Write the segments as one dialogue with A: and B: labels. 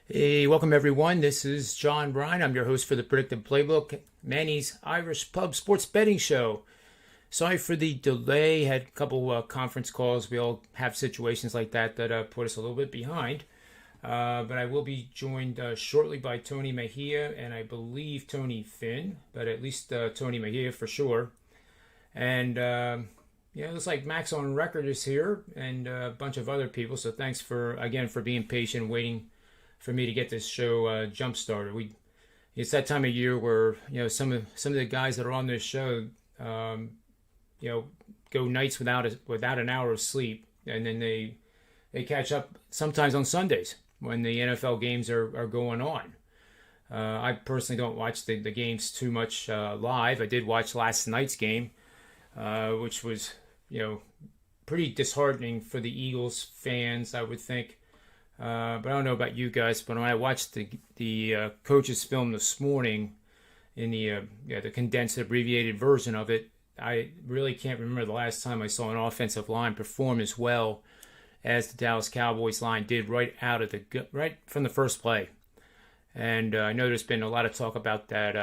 A: Hey, welcome everyone. This is John Bryan. I'm your host for the Predictive Playbook, Manny's Irish Pub Sports Betting Show. Sorry for the delay. Had a couple conference calls. We all have situations like that put us a little bit behind. But I will be joined shortly by Tony Mejia and I believe Tony Finn, but at least Tony Mejia for sure. And it looks like Max on Record is here and a bunch of other people. So thanks for being patient, waiting for me to get this show jump started. It's that time of year where some of the guys that are on this show go nights without an hour of sleep, and then they catch up sometimes on Sundays when the NFL games are going on. I personally don't watch the games too much live. I did watch last night's game, which was pretty disheartening for the Eagles fans, I would think. But I don't know about you guys, but when I watched the coach's film this morning in the condensed abbreviated version of it, I really can't remember the last time I saw an offensive line perform as well as the Dallas Cowboys line did right from the first play. And I know there's been a lot of talk about that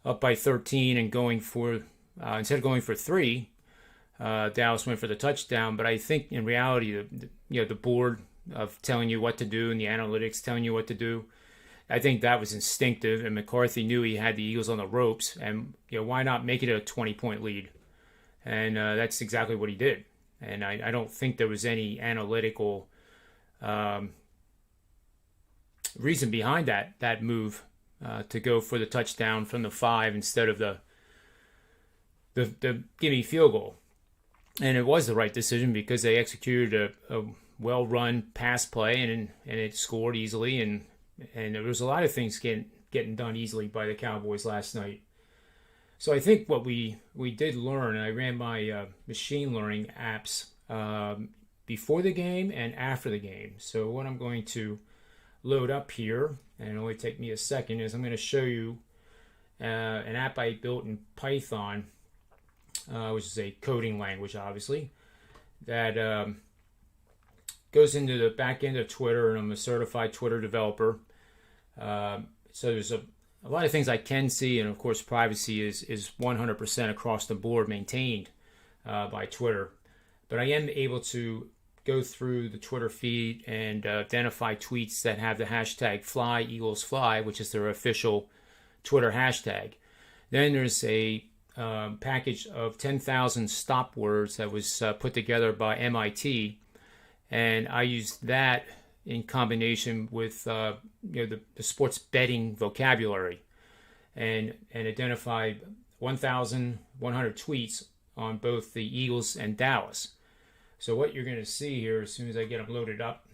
A: up by 13 and going for instead of going for 3, Dallas went for the touchdown. But I think in reality, the board of telling you what to do and the analytics telling you what to do, I think that was instinctive, and McCarthy knew he had the Eagles on the ropes, and why not make it a 20-point lead? And that's exactly what he did. And I don't think there was any analytical reason behind that move to go for the touchdown from the 5 instead of the gimme field goal. And it was the right decision because they executed a well-run pass play and it scored easily, and there was a lot of things getting done easily by the Cowboys last night. So I think what we did learn, and I ran my machine learning apps before the game and after the game. So what I'm going to load up here, and it'll only take me a second, is I'm going to show you an app I built in Python, which is a coding language, obviously, that goes into the back end of Twitter, and I'm a certified Twitter developer. So there's a lot of things I can see, and of course privacy is 100% across the board maintained by Twitter. But I am able to go through the Twitter feed and identify tweets that have the hashtag #FlyEaglesFly, which is their official Twitter hashtag. Then there's a package of 10,000 stop words that was put together by MIT. And I used that in combination with the sports betting vocabulary, and identified 1,100 tweets on both the Eagles and Dallas. So what you're going to see here, as soon as I get them loaded up,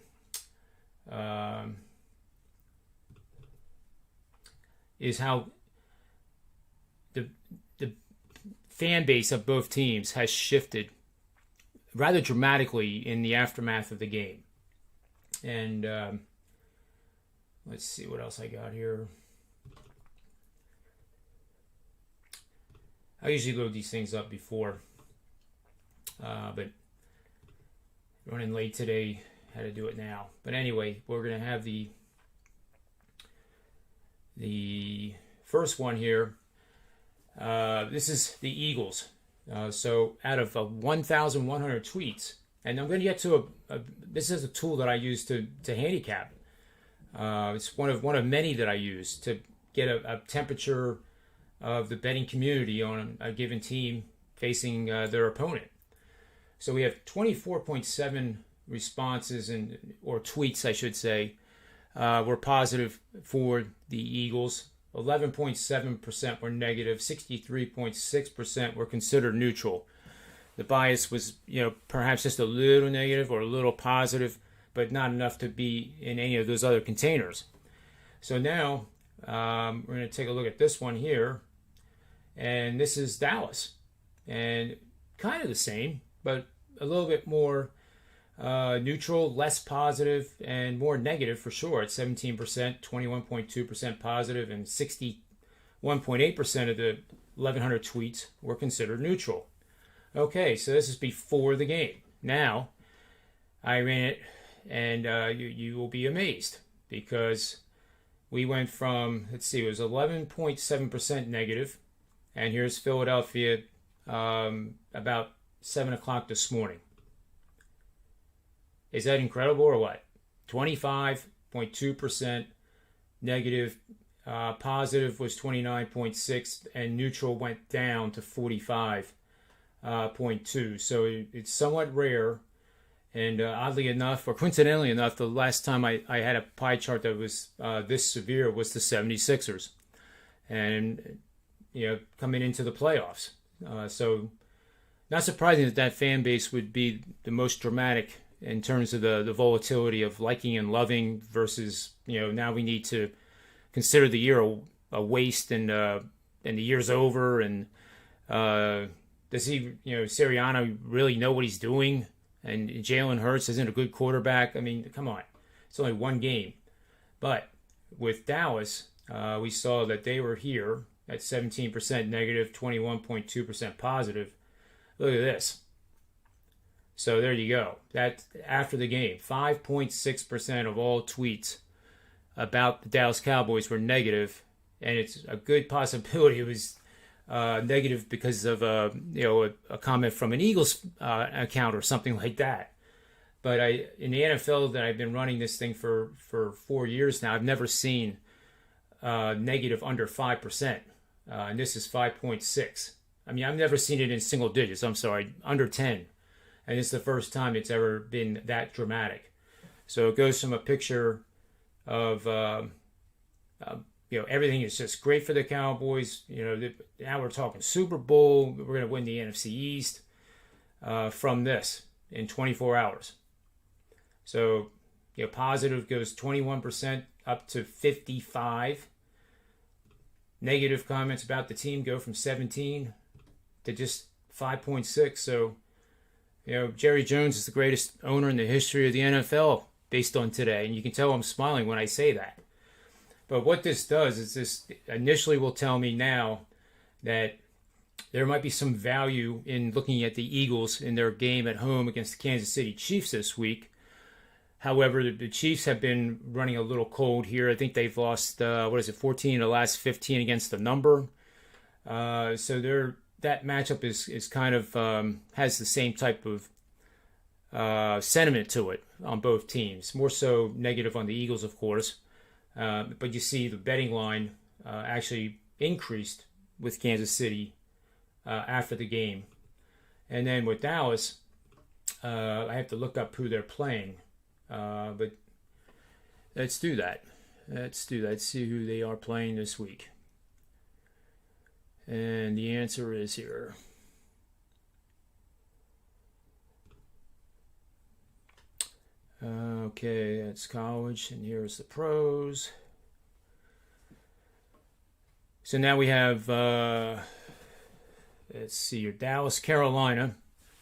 A: is how the fan base of both teams has shifted rather dramatically in the aftermath of the game. And let's see what else I got here. I usually load these things up before, but running late today, had to do it now. But anyway, we're going to have the first one here. This is the Eagles. So out of 1,100 tweets, and I'm going to get to this is a tool that I use to handicap. It's one of many that I use to get a temperature of the betting community on a given team facing their opponent. So we have 24.7 responses or tweets, I should say, were positive for the Eagles. 11.7% were negative, 63.6% were considered neutral. The bias was, perhaps just a little negative or a little positive, but not enough to be in any of those other containers. So now we're going to take a look at this one here, and this is Dallas, and kind of the same, but a little bit more neutral, less positive, and more negative for sure at 17%, 21.2% positive, and 61.8% of the 1,100 tweets were considered neutral. Okay, so this is before the game. Now, I ran it, and you will be amazed because we went from, let's see, it was 11.7% negative, and here's Philadelphia about 7 o'clock this morning. Is that incredible or what? 25.2% negative, positive was 29.6, and neutral went down to 45.2. So it's somewhat rare. And oddly enough, or coincidentally enough, the last time I had a pie chart that was this severe was the 76ers. And, coming into the playoffs. So not surprising that fan base would be the most dramatic in terms of the volatility of liking and loving versus, now we need to consider the year a waste and the year's over. And does he, Sirianni really know what he's doing? And Jalen Hurts isn't a good quarterback. I mean, come on. It's only one game. But with Dallas, we saw that they were here at 17% negative, 21.2% positive. Look at this. So there you go. That after the game, 5.6% of all tweets about the Dallas Cowboys were negative, and it's a good possibility it was negative because of a comment from an Eagles account or something like that. But in the NFL that I've been running this thing for 4 years now, I've never seen negative under 5%, and this is 5.6. I mean, I've never seen it in single digits. I'm sorry, under 10. And it's the first time it's ever been that dramatic. So it goes from a picture of, everything is just great for the Cowboys. Now we're talking Super Bowl. We're going to win the NFC East from this in 24 hours. So, positive goes 21% up to 55. Negative comments about the team go from 17 to just 5.6. So, Jerry Jones is the greatest owner in the history of the NFL based on today. And you can tell I'm smiling when I say that. But what this does is this initially will tell me now that there might be some value in looking at the Eagles in their game at home against the Kansas City Chiefs this week. However, the Chiefs have been running a little cold here. I think they've lost, 14 of the last 15 against the number. So that matchup is kind of has the same type of sentiment to it on both teams. More so negative on the Eagles, of course. But you see the betting line actually increased with Kansas City after the game. And then with Dallas, I have to look up who they're playing. But let's do that. Let's see who they are playing this week. And the answer is here. Okay, that's college, and here's the pros. So now we have, let's see, your Dallas, Carolina.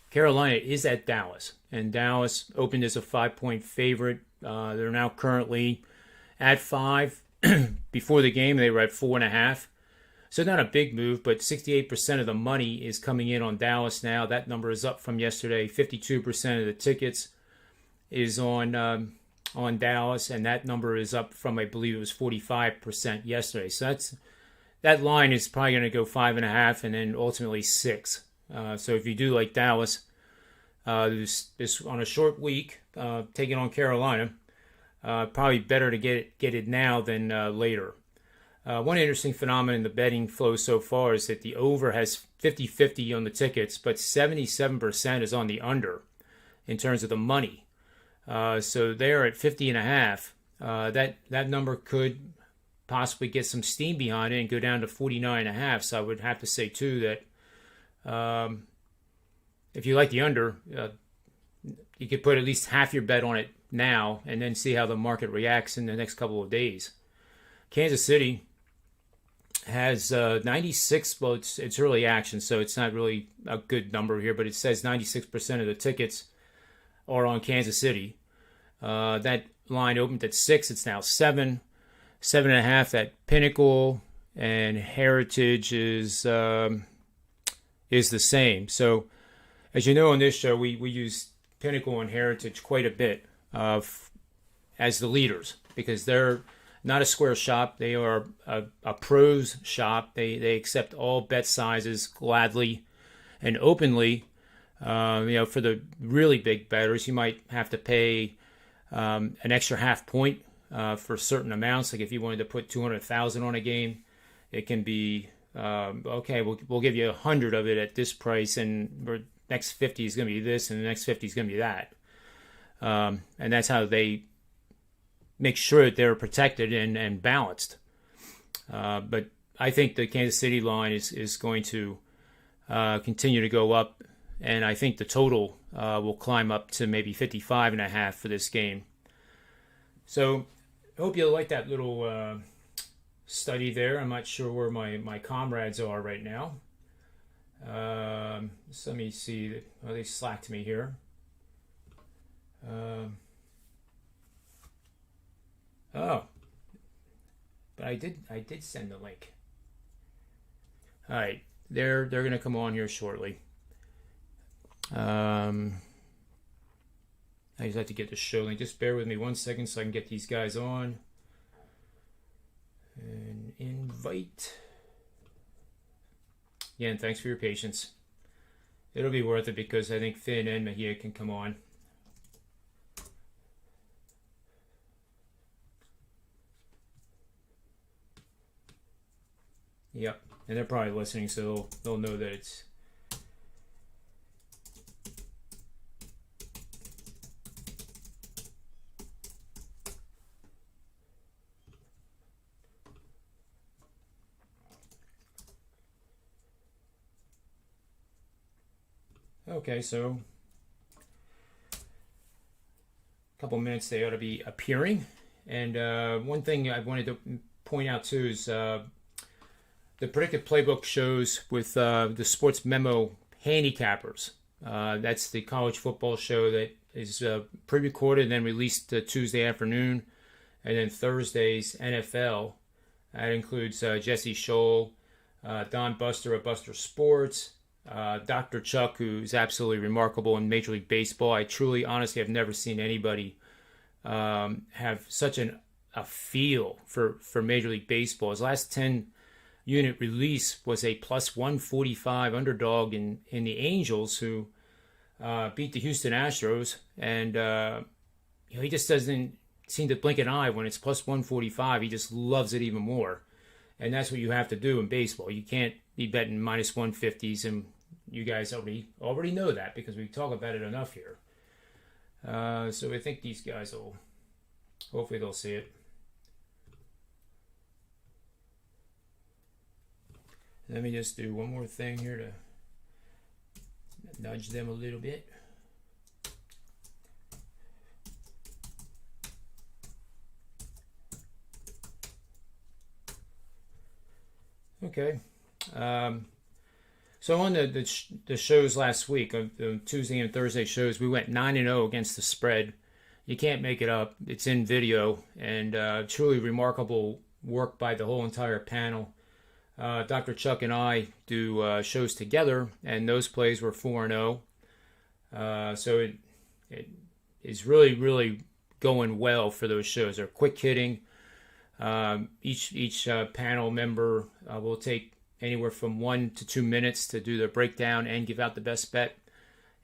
A: Carolina is at Dallas, and Dallas opened as a 5-point favorite. They're now currently at 5. Before the game, they were at 4.5. So not a big move, but 68% of the money is coming in on Dallas now. That number is up from yesterday. 52% of the tickets is on Dallas, and that number is up from, I believe it was 45% yesterday. So that line is probably going to go 5.5 and then ultimately 6. So if you do like Dallas, this on a short week, taking on Carolina, probably better to get it now than later. One interesting phenomenon in the betting flow so far is that the over has 50-50 on the tickets, but 77% is on the under in terms of the money. So they're at 50.5. That number could possibly get some steam behind it and go down to 49.5. So I would have to say too that if you like the under, you could put at least half your bet on it now and then see how the market reacts in the next couple of days. Kansas City has 96, well, it's early action, so it's not really a good number here, but it says 96% of the tickets are on Kansas City. That line opened at 6, it's now 7, 7.5 at Pinnacle, and Heritage is the same. So, as you know on this show, we use Pinnacle and Heritage quite a bit as the leaders, because they're not a square shop. They are a pros shop. They accept all bet sizes gladly and openly. For the really big bettors, you might have to pay an extra half point for certain amounts. Like if you wanted to put 200,000 on a game, it can be okay. We'll give you 100 of it at this price, and the next 50 is going to be this, and the next 50 is going to be that. And that's how they make sure that they're protected and balanced. But I think the Kansas City line is going to continue to go up, and I think the total will climb up to maybe 55.5 for this game. So I hope you like that little study there. I'm not sure where my comrades are right now. So let me see. Oh, they slacked me here. But I did send the link. All right, they're going to come on here shortly. I just have to get the show link. Just bear with me 1 second so I can get these guys on. And invite. Yeah, and thanks for your patience. It'll be worth it because I think Finn and Mejia can come on. Yep, and they're probably listening, so they'll know that it's... Okay, so a couple minutes they ought to be appearing. And one thing I wanted to point out too is the Predictive Playbook shows with the Sports Memo Handicappers. That's the college football show that is pre-recorded and then released Tuesday afternoon. And then Thursday's NFL. That includes Jesse Scholl, Don Buster of Buster Sports, Dr. Chuck, who's absolutely remarkable in Major League Baseball. I truly, honestly, have never seen anybody have such a feel for Major League Baseball. His last 10-unit release was a plus 145 underdog in the Angels, who beat the Houston Astros. And he just doesn't seem to blink an eye when it's plus 145. He just loves it even more. And that's what you have to do in baseball. You can't be betting minus 150s, and you guys already know that because we talk about it enough here. So I think these guys hopefully they'll see it. Let me just do one more thing here to nudge them a little bit. Okay. So on the shows last week, the Tuesday and Thursday shows, we went 9-0 against the spread. You can't make it up. It's in video, and truly remarkable work by the whole entire panel. Dr. Chuck and I do shows together, and those plays were 4-0. So it is really, really going well for those shows. They're quick hitting. Each panel member will take anywhere from 1 to 2 minutes to do the breakdown and give out the best bet.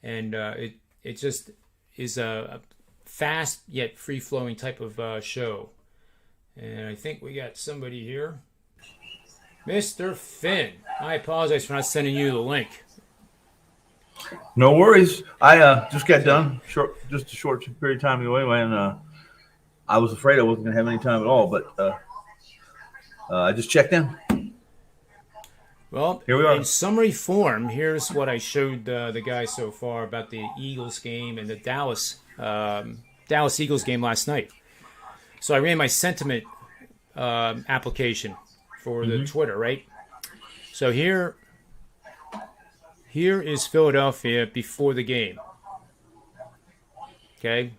A: And it just is a fast yet free-flowing type of show. And I think we got somebody here. Mr. Finn, I apologize for not sending you the link.
B: No worries. I just got done. Just a short period of time ago anyway, and I was afraid I wasn't going to have any time at all, but I just checked in.
A: Well,
B: here we are.
A: In summary form, here's what I showed the guys so far about the Eagles game and the Dallas Eagles game last night. So I ran my sentiment application for the Twitter, right? So here is Philadelphia before the game. Okay,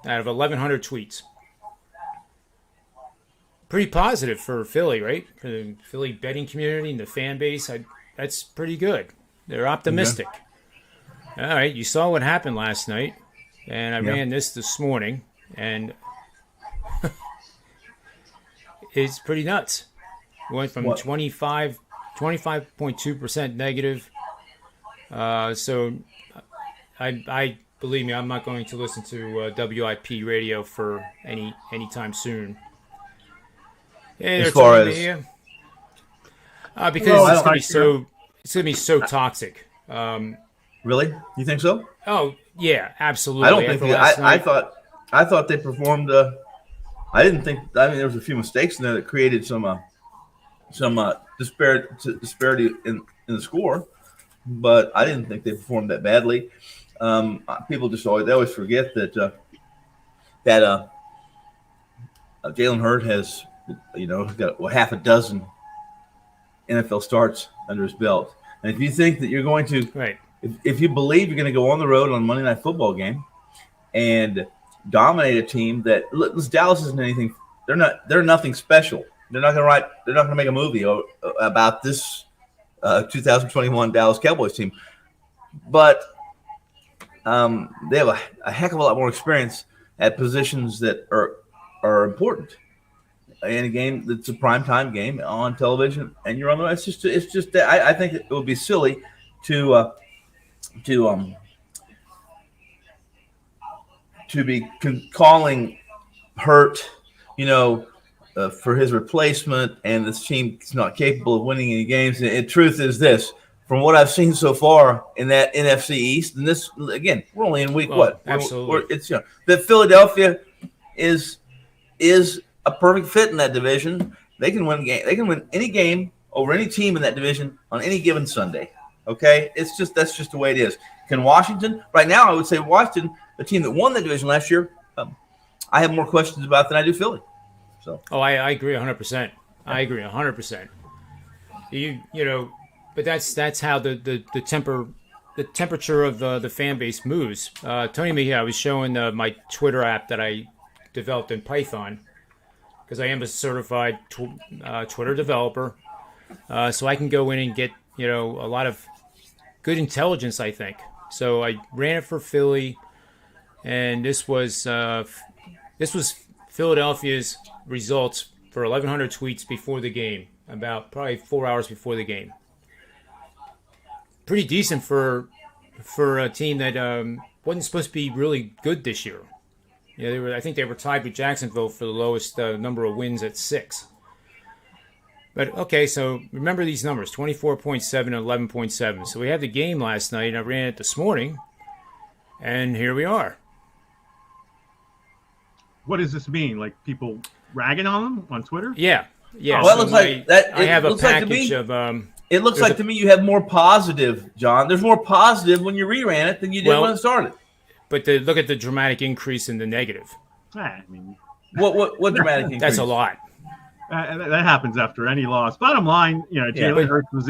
A: out of 1,100 tweets. Pretty positive for Philly, right? For the Philly betting community and the fan base, that's pretty good. They're optimistic. Yeah. All right, you saw what happened last night, and I ran this morning, and is pretty nuts. Went from
B: What?
A: 25.2% negative. So I believe me, I'm not going to listen to WIP radio for any time soon. Yeah,
B: As
A: they're
B: far
A: telling
B: as
A: me, because
B: Well,
A: it's gonna be so toxic.
B: really, you think so?
A: Oh yeah, absolutely.
B: I don't think
A: After last
B: I
A: night,
B: thought they performed. I didn't think. I mean, there was a few mistakes in there that created some disparity in the score, but I didn't think they performed that badly. People just always forget that Jalen Hurd has got half a dozen NFL starts under his belt, and if you think that you're going to,
A: right?
B: if you believe you're going to go on the road on a Monday Night Football game and dominate a team that Dallas isn't anything. They're nothing special. They're not going to make a movie about this 2021 Dallas Cowboys team, but they have a heck of a lot more experience at positions that are important in a game that's a primetime game on television, and you're on the. It's just that I think it would be silly to be calling Hurt, for his replacement, and this team is not capable of winning any games. And the truth is this: from what I've seen so far in that NFC East, and this again, we're only in week what?
A: Absolutely,
B: it's that Philadelphia is a perfect fit in that division. They can win game. They can win any game over any team in that division on any given Sunday. Okay, that's just the way it is. Can Washington right now? I would say Washington, the team that won the division last year, I have more questions about than I do Philly. So.
A: Oh, I agree 100%. I agree 100%. But that's how the temperature of the fan base moves. Tony Mejia, I was showing my Twitter app that I developed in Python because I am a certified Twitter developer, so I can go in and get a lot of good intelligence, I think. So I ran it for Philly, and this was Philadelphia's results for 1,100 tweets before the game, about probably 4 hours before the game. Pretty decent for a team that wasn't supposed to be really good this year. I think they were tied with Jacksonville for the lowest number of wins at 6. But okay, so remember these numbers: 24.7 and 11.7. So we had the game last night, and I ran it this morning, and here we are.
C: What does this mean? Like people ragging on them on Twitter?
A: Yeah.
B: Well, so it looks like that.
A: I have a package
B: of.
A: It
B: looks like to me you have more positive, John. There's more positive when you reran it than you did when it started.
A: But look at the dramatic increase in the negative.
C: I mean,
B: what dramatic increase?
A: That's a lot.
C: That happens after any loss. Bottom line, Jalen Hurts was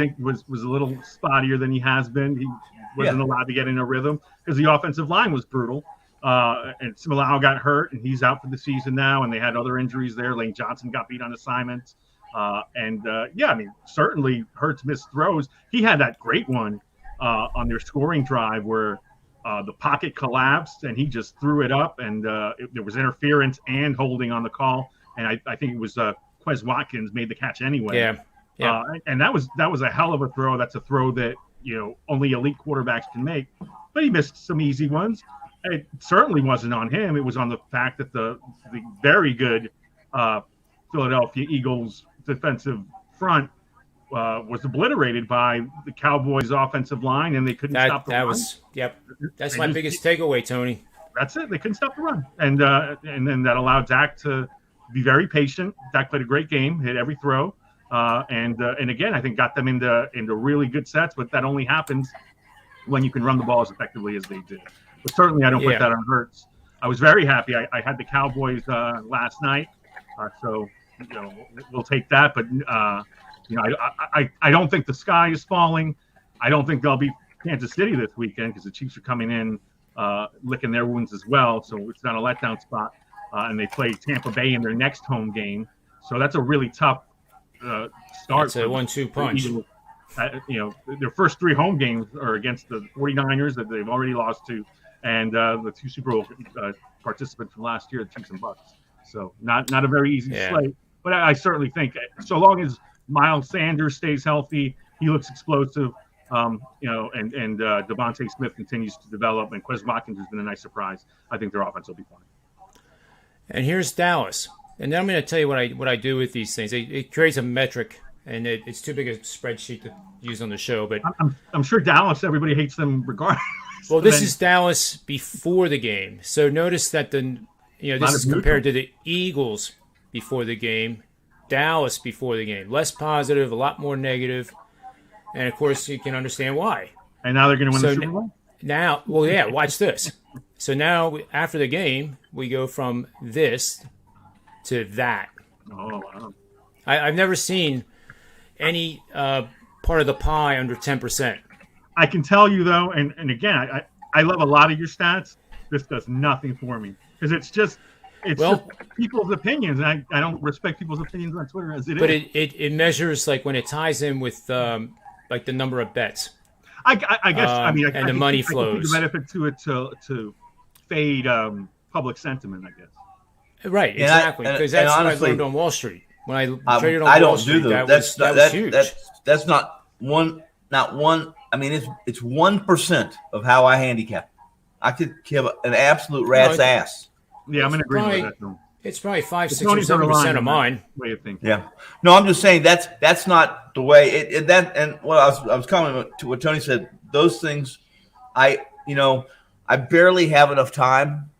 C: a little spottier than he has been. He wasn't allowed to get in a rhythm because the offensive line was brutal. And Similau got hurt, and he's out for the season now. And they had other injuries there. Lane Johnson got beat on assignments. Certainly Hurts missed throws. He had that great one on their scoring drive where the pocket collapsed, and he just threw it up, and there was interference and holding on the call. And I think it was Quez Watkins made the catch anyway.
A: Yeah.
C: And that was a hell of a throw. That's a throw that only elite quarterbacks can make. But he missed some easy ones. It certainly wasn't on him. It was on the fact that the very good Philadelphia Eagles defensive front was obliterated by the Cowboys' offensive line, and they couldn't stop the run.
A: That's my biggest takeaway, Tony.
C: That's it. They couldn't stop the run, and then that allowed Dak to be very patient. Dak played a great game, hit every throw, and again, I think got them into really good sets. But that only happens when you can run the ball as effectively as they did. But certainly, I don't put that on Hurts. I was very happy. I had the Cowboys last night, so we'll take that. But I don't think the sky is falling. I don't think they'll beat Kansas City this weekend because the Chiefs are coming in licking their wounds as well. So it's not a letdown spot. And they play Tampa Bay in their next home game. So that's a really tough start.
A: That's a 1-2 punch.
C: Their first 3 home games are against the 49ers that they've already lost to, and the 2 Super Bowl participants from last year, the Chiefs and Bucks. So not a very easy slate. But I certainly think so long as Miles Sanders stays healthy, he looks explosive. And Devontae Smith continues to develop, and Quez Watkins has been a nice surprise. I think their offense will be fine.
A: And here's Dallas. And then I'm going to tell you what I do with these things. It creates a metric, and it's too big a spreadsheet to use on the show. But
C: I'm sure Dallas, everybody hates them regardless.
A: Well, this is Dallas before the game. So notice that this is compared to the Eagles before the game, Dallas before the game. Less positive, a lot more negative. And, of course, you can understand why.
C: And now they're going to win the Super Bowl?
A: Now, well, yeah, watch this. So now, after the game, we go from this to that.
C: Oh, wow.
A: I've never seen any part of the pie under 10%.
C: I can tell you, though, and again, I love a lot of your stats. This does nothing for me because it's just people's opinions, and I don't respect people's opinions on Twitter as it is.
A: But it measures like when it ties in with like the number of bets.
C: I guess
A: and the money flows.
C: I think the benefit to it to fade public sentiment, I guess.
A: Right, exactly, because that's honestly, what I learned on Wall Street when I traded on Wall Street. That was huge.
B: That's not one. I mean, it's 1% of how I handicap. I could give an absolute rat's ass.
C: Yeah, I'm going to agree with that.
A: It's probably 5, 6, or 7% of mine.
C: Way of thinking.
B: Yeah. No, I'm just saying that's not the way and what I was commenting to what Tony said. Those things, I barely have enough time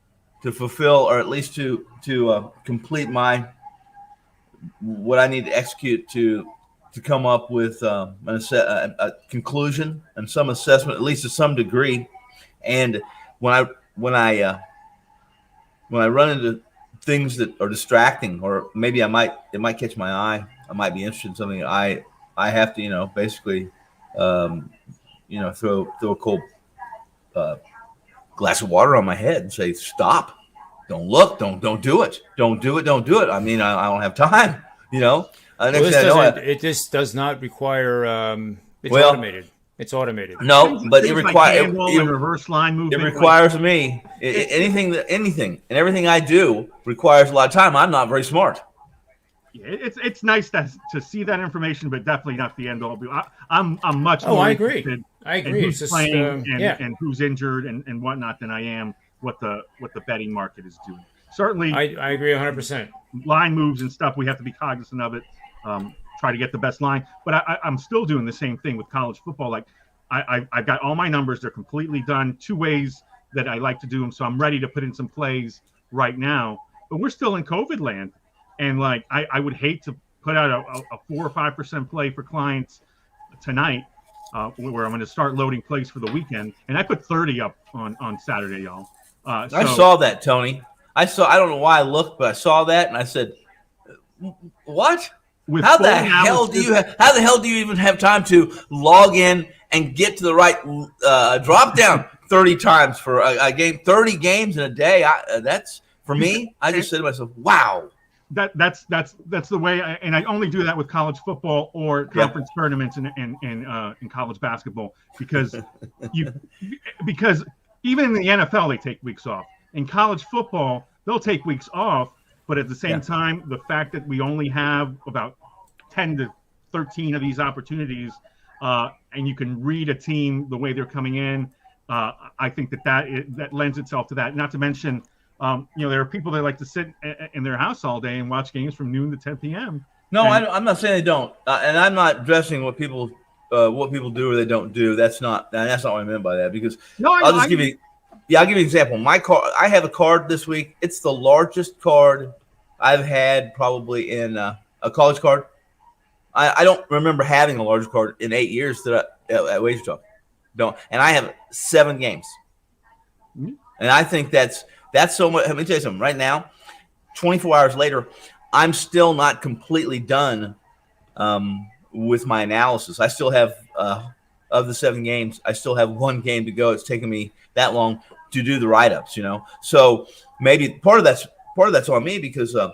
B: to fulfill, or at least to complete what I need to execute to come up with a conclusion and some assessment, at least to some degree. And when I run into things that are distracting, or maybe it might catch my eye, I might be interested in something. I have to basically throw a cold glass of water on my head and say, stop, don't look, don't do it. I mean, I don't have time,
A: It just does not require. Automated. It's automated.
B: No, but it requires
C: reverse line movement.
B: It requires me anything and everything I do requires a lot of time. I'm not very smart.
C: Yeah, it's nice to see that information, but definitely not the end all. I'm much more.
A: I agree. I agree.
C: Who's playing and who's injured and whatnot than I am what the betting market is doing. Certainly,
A: I agree 100%.
C: Line moves and stuff, we have to be cognizant of it. Try to get the best line, but I'm still doing the same thing with college football. Like I've got all my numbers; they're completely done. 2 ways that I like to do them, so I'm ready to put in some plays right now. But we're still in COVID land, and like I would hate to put out a 4 or 5% play for clients tonight, where I'm going to start loading plays for the weekend. And I put 30 up on Saturday, y'all.
B: I saw that, Tony. I don't know why I looked, but I saw that and I said, "What? How the hell do you even have time to log in and get to the right drop down 30 times for a game? 30 games in a day. That's for me. I just said to myself, "Wow."
C: That's the way, and I only do that with college football or conference tournaments and college basketball because even in the NFL they take weeks off. In college football, they'll take weeks off, but at the same time, the fact that we only have about 10 to 13 of these opportunities, and you can read a team the way they're coming in, I think that lends itself to that. Not to mention, there are people that like to sit in their house all day and watch games from noon to 10 p.m.
B: No, I'm not saying they don't, and I'm not addressing what people do or they don't do. That's not what I meant by that. Because I'll give you an example. My card, I have a card this week. It's the largest card I've had probably in a college card. I don't remember having a larger card in 8 years at Wager Talk. Don't, and I have 7 games, and I think that's so much. Let me tell you something. Right now, 24 hours later, I'm still not completely done with my analysis. I still have of the 7 games, I still have 1 game to go. It's taken me that long to do the write-ups, So maybe part of that's on me because I'm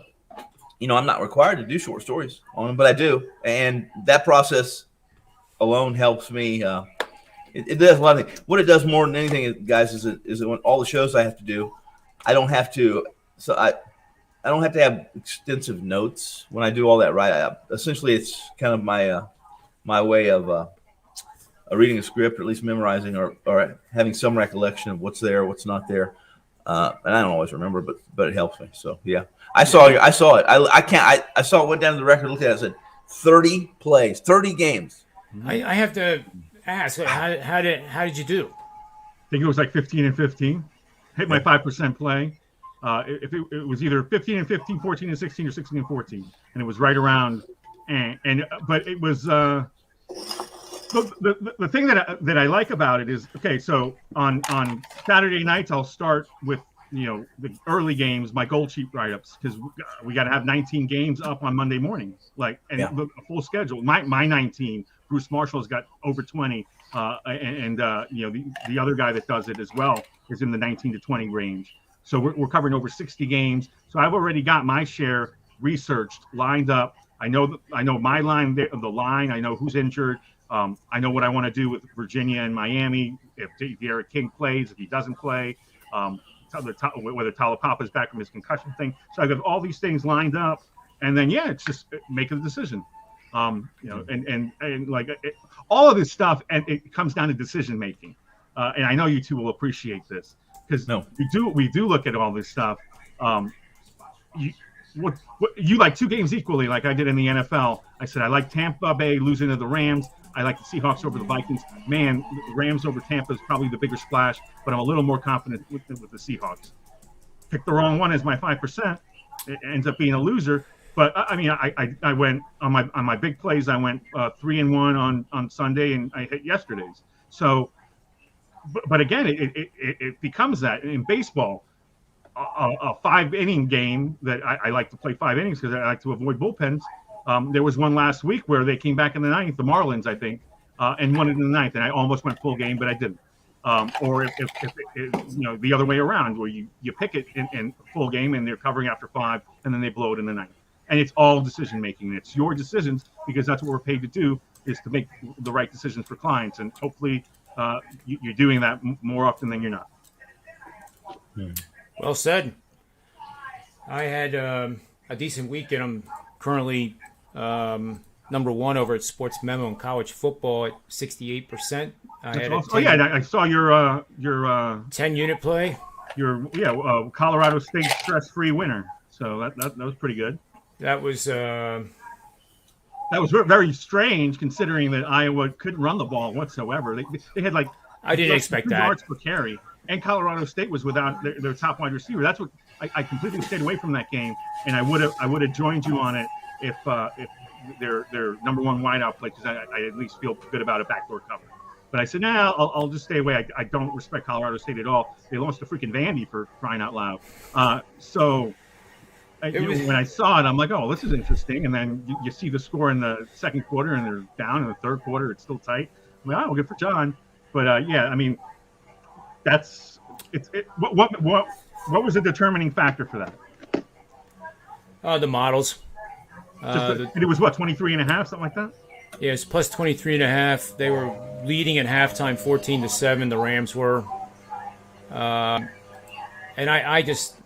B: not required to do short stories on them, but I do, and that process alone helps me. It does a lot of things. What it does more than anything, guys, is when all the shows I have to do, I don't have to. So I don't have to have extensive notes when I do all that. Right. Essentially, it's kind of my way of reading a script, or at least memorizing, or having some recollection of what's there, what's not there. And I don't always remember, but it helps me. So yeah, I saw it. I saw it. Went down to the record, looked at it, and said 30 plays, 30 games.
A: I have to ask, how did you do?
C: I think it was like 15 and 15. Hit my 5% play. If it was either 15 and 15, 14 and 16, or 16 and 14, and it was right around. But it was the thing that I like about it is, okay, so on Saturday nights I'll start with the early games, my gold sheet write-ups, because we got to have 19 games up on Monday mornings, a full schedule. My 19, Bruce Marshall's got over 20, the other guy that does it as well is in the 19 to 20 range. So we're covering over 60 games. So I've already got my share researched, lined up. I know my line, the line. I know who's injured. I know what I want to do with Virginia and Miami. If Derek King plays, if he doesn't play, whether Talapapa's back from his concussion thing. So I've got all these things lined up, and then it's just make a decision. All of this stuff, and it comes down to decision making. And I know you two will appreciate this, because we do look at all this stuff. You like two games equally, like I did in the NFL. I said I like Tampa Bay losing to the Rams. I like the Seahawks over the Vikings. Man, the Rams over Tampa is probably the bigger splash, but I'm a little more confident with the Seahawks. Picked the wrong one as my 5%. It ends up being a loser. But I mean, I went on my big plays. I went 3-1 on Sunday, and I hit yesterday's. So, but again, it becomes that in baseball. A 5-inning game that I like to play 5 innings because I like to avoid bullpens. There was one last week where they came back in the ninth, the Marlins, I think, and won it in the ninth, and I almost went full game, but I didn't. Or if the other way around, where you pick it in full game and they're covering after 5, and then they blow it in the ninth. And it's all decision making. It's your decisions, because that's what we're paid to do, is to make the right decisions for clients. And hopefully you're doing that more often than you're not.
A: Well said. I had a decent weekend. I'm currently number 1 over at Sports Memo in college football at 68%.
C: I saw your
A: 10-unit play.
C: Your Colorado State stress-free winner. So that was pretty good.
A: That was
C: very strange, considering that Iowa couldn't run the ball whatsoever. They had
A: I didn't expect that.
C: yards per carry, and Colorado State was without their top wide receiver. That's what I completely stayed away from that game, and I would have joined you on it if their number 1 wideout play, because I at least feel good about a backdoor cover. But I said, I'll just stay away. I don't respect Colorado State at all. They lost to freaking Vandy, for crying out loud. When I saw it, I'm like, oh, this is interesting. And then you see the score in the second quarter, and they're down in the third quarter. It's still tight. I'm like, oh, good for John. But I mean, that's it. What was the determining factor for that?
A: The models.
C: It was 23.5, something like that.
A: Yeah, it's plus 23.5. They were leading at halftime, 14-7. The Rams were, and I just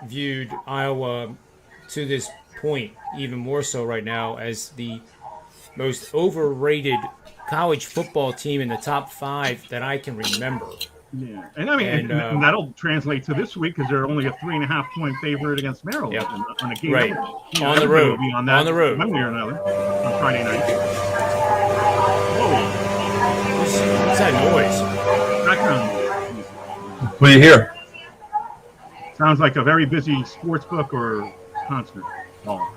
A: viewed Iowa to this point, even more so right now, as the most overrated college football team in the top 5 that I can remember.
C: Yeah, and I mean, and that'll translate to this week, because they're only a 3.5-point favorite against Maryland on a game.
A: Right, on the road.
C: On the road. One way or another on Friday night. Whoa!
A: What's that noise?
C: Background noise.
B: What do you hear?
C: Sounds like a very busy sports book or concert hall.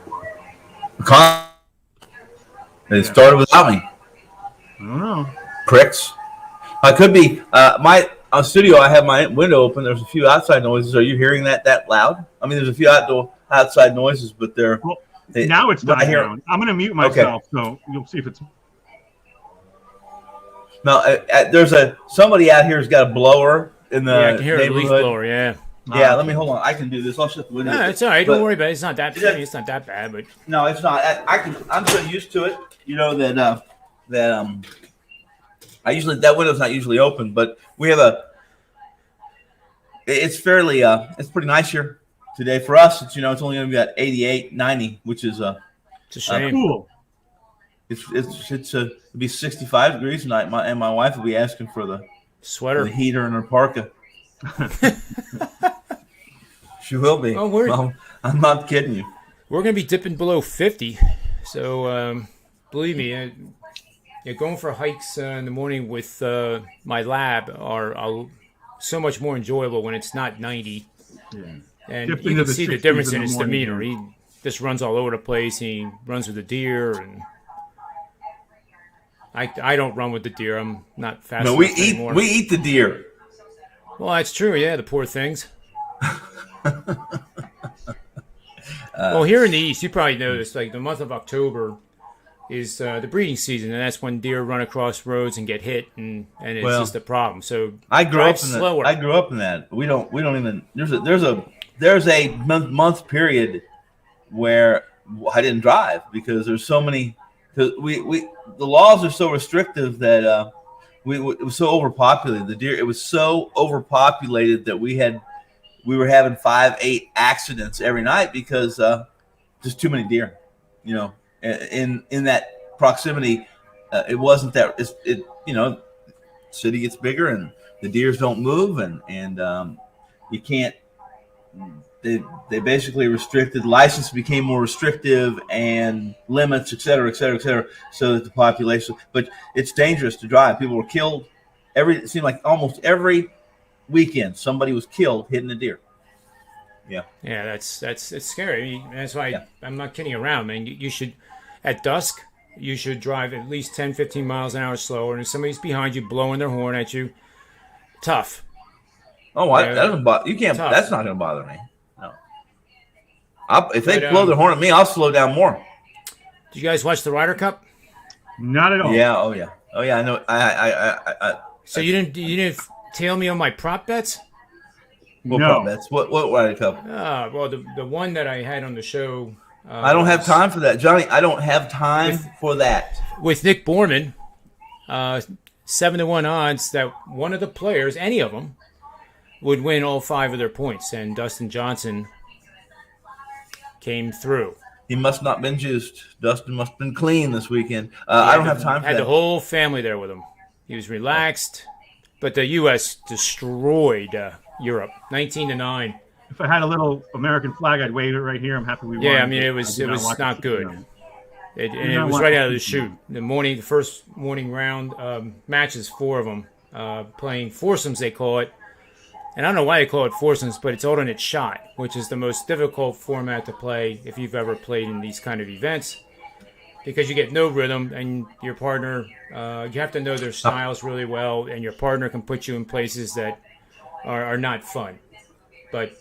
B: It started without me.
C: I don't know.
B: Pricks. I could be my studio. I have my window open. There's a few outside noises. Are you hearing that loud? I mean, there's a few outside noises, but
C: now it's done. I'm going to mute myself, so you'll see if it's.
B: No, there's somebody out here who's got a blower in the
A: I can hear
B: neighborhood.
A: a leaf blower. Yeah.
B: Yeah, let me hold on. I can do this. I'll shut the window.
A: No, it's all right. Don't worry about it. It's not that. It's not that bad, but
B: no, it's not. I'm so used to it. You know that I usually, that window's not usually open, but we have it's fairly it's pretty nice here today. For us, it's only going to be at 88, 90, which is
A: It's a shame.
C: Cool.
B: it'll be 65 degrees tonight. My wife will be asking for the
A: Sweater.
B: heater in her parka. She will be.
A: Oh,
B: well, I'm not kidding you.
A: We're going to be dipping below 50. So, believe me, going for hikes in the morning with my lab are so much more enjoyable when it's not 90.
C: Yeah.
A: And
C: Dipping
A: you
C: into
A: can
C: the
A: see the
C: 60s
A: difference
C: in
A: in
C: the
A: his
C: morning,
A: demeanor.
C: yeah.
A: He just runs all over the place. He runs with the deer. And I don't run with the deer. I'm not fast
B: No,
A: enough anymore.
B: we eat the deer.
A: Well, that's true. Yeah, the poor things. Well, here in the East, you probably noticed, like the month of October is the breeding season, and that's when deer run across roads and get hit, and it's just a problem. So
B: I grew
A: drive
B: up in
A: slower.
B: I grew up in that. We don't even. There's a month period where I didn't drive because there's so many. Because the laws are so restrictive that it was so overpopulated. The deer, it was so overpopulated that we were having 5-8 accidents every night because just too many deer. In that proximity, it wasn't that. City gets bigger and the deers don't move, and you can't. They basically restricted. License became more restrictive and limits, et cetera, so that the population. But it's dangerous to drive. People were killed. It seemed like almost every weekend somebody was killed hitting a deer. Yeah.
A: Yeah, it's scary. I mean, that's why
B: Yeah.
A: I'm not kidding around, man. You should, at dusk, you should drive at least 10, 15 miles an hour slower. And if somebody's behind you blowing their horn at you, tough.
B: Oh, that doesn't bother you. Can't.
A: Tough.
B: That's not going to bother me. No. If they
A: But,
B: blow their horn at me, I'll slow down more.
A: Did you guys watch the Ryder Cup?
C: Not at all.
B: Yeah. Oh yeah. I know.
A: So you didn't tail me on my prop bets?
B: What
C: No.
B: prop bets? What Ryder Cup?
A: Well, the one that I had on the show.
B: I don't have time for that, Johnny. I don't have time for that.
A: With Nick Borman, 7-1 odds that one of the players, any of them, would win all 5 of their points, and Dustin Johnson came through.
B: He must not been juiced. Dustin must have been clean this weekend. I don't have time for
A: Had
B: that.
A: the whole family there with him. He was relaxed, but the U.S. destroyed Europe, 19-9.
C: If I had a little American flag, I'd wave it right here. I'm happy we won.
A: Yeah, I mean it
C: I
A: was
C: did not watch
A: not
C: it.
A: good.
C: No.
A: And it was right out of the chute. The first morning round matches, 4 of them, playing foursomes they call it. And I don't know why they call it foursomes, but it's alternate shot, which is the most difficult format to play if you've ever played in these kind of events, because you get no rhythm and your partner, you have to know their styles really well, and your partner can put you in places that are not fun. But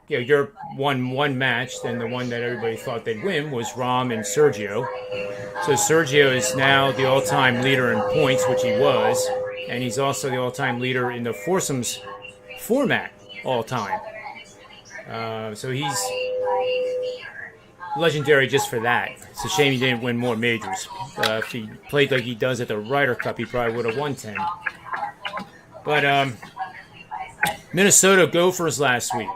A: you're one match, then the one that everybody thought they'd win was Rahm and Sergio. So Sergio is now the all-time leader in points, which he was, and he's also the all-time leader in the foursomes format all-time. So he's legendary just for that. It's a shame he didn't win more majors. If he played like he does at the Ryder Cup, he probably would have won 10. But Minnesota Gophers last week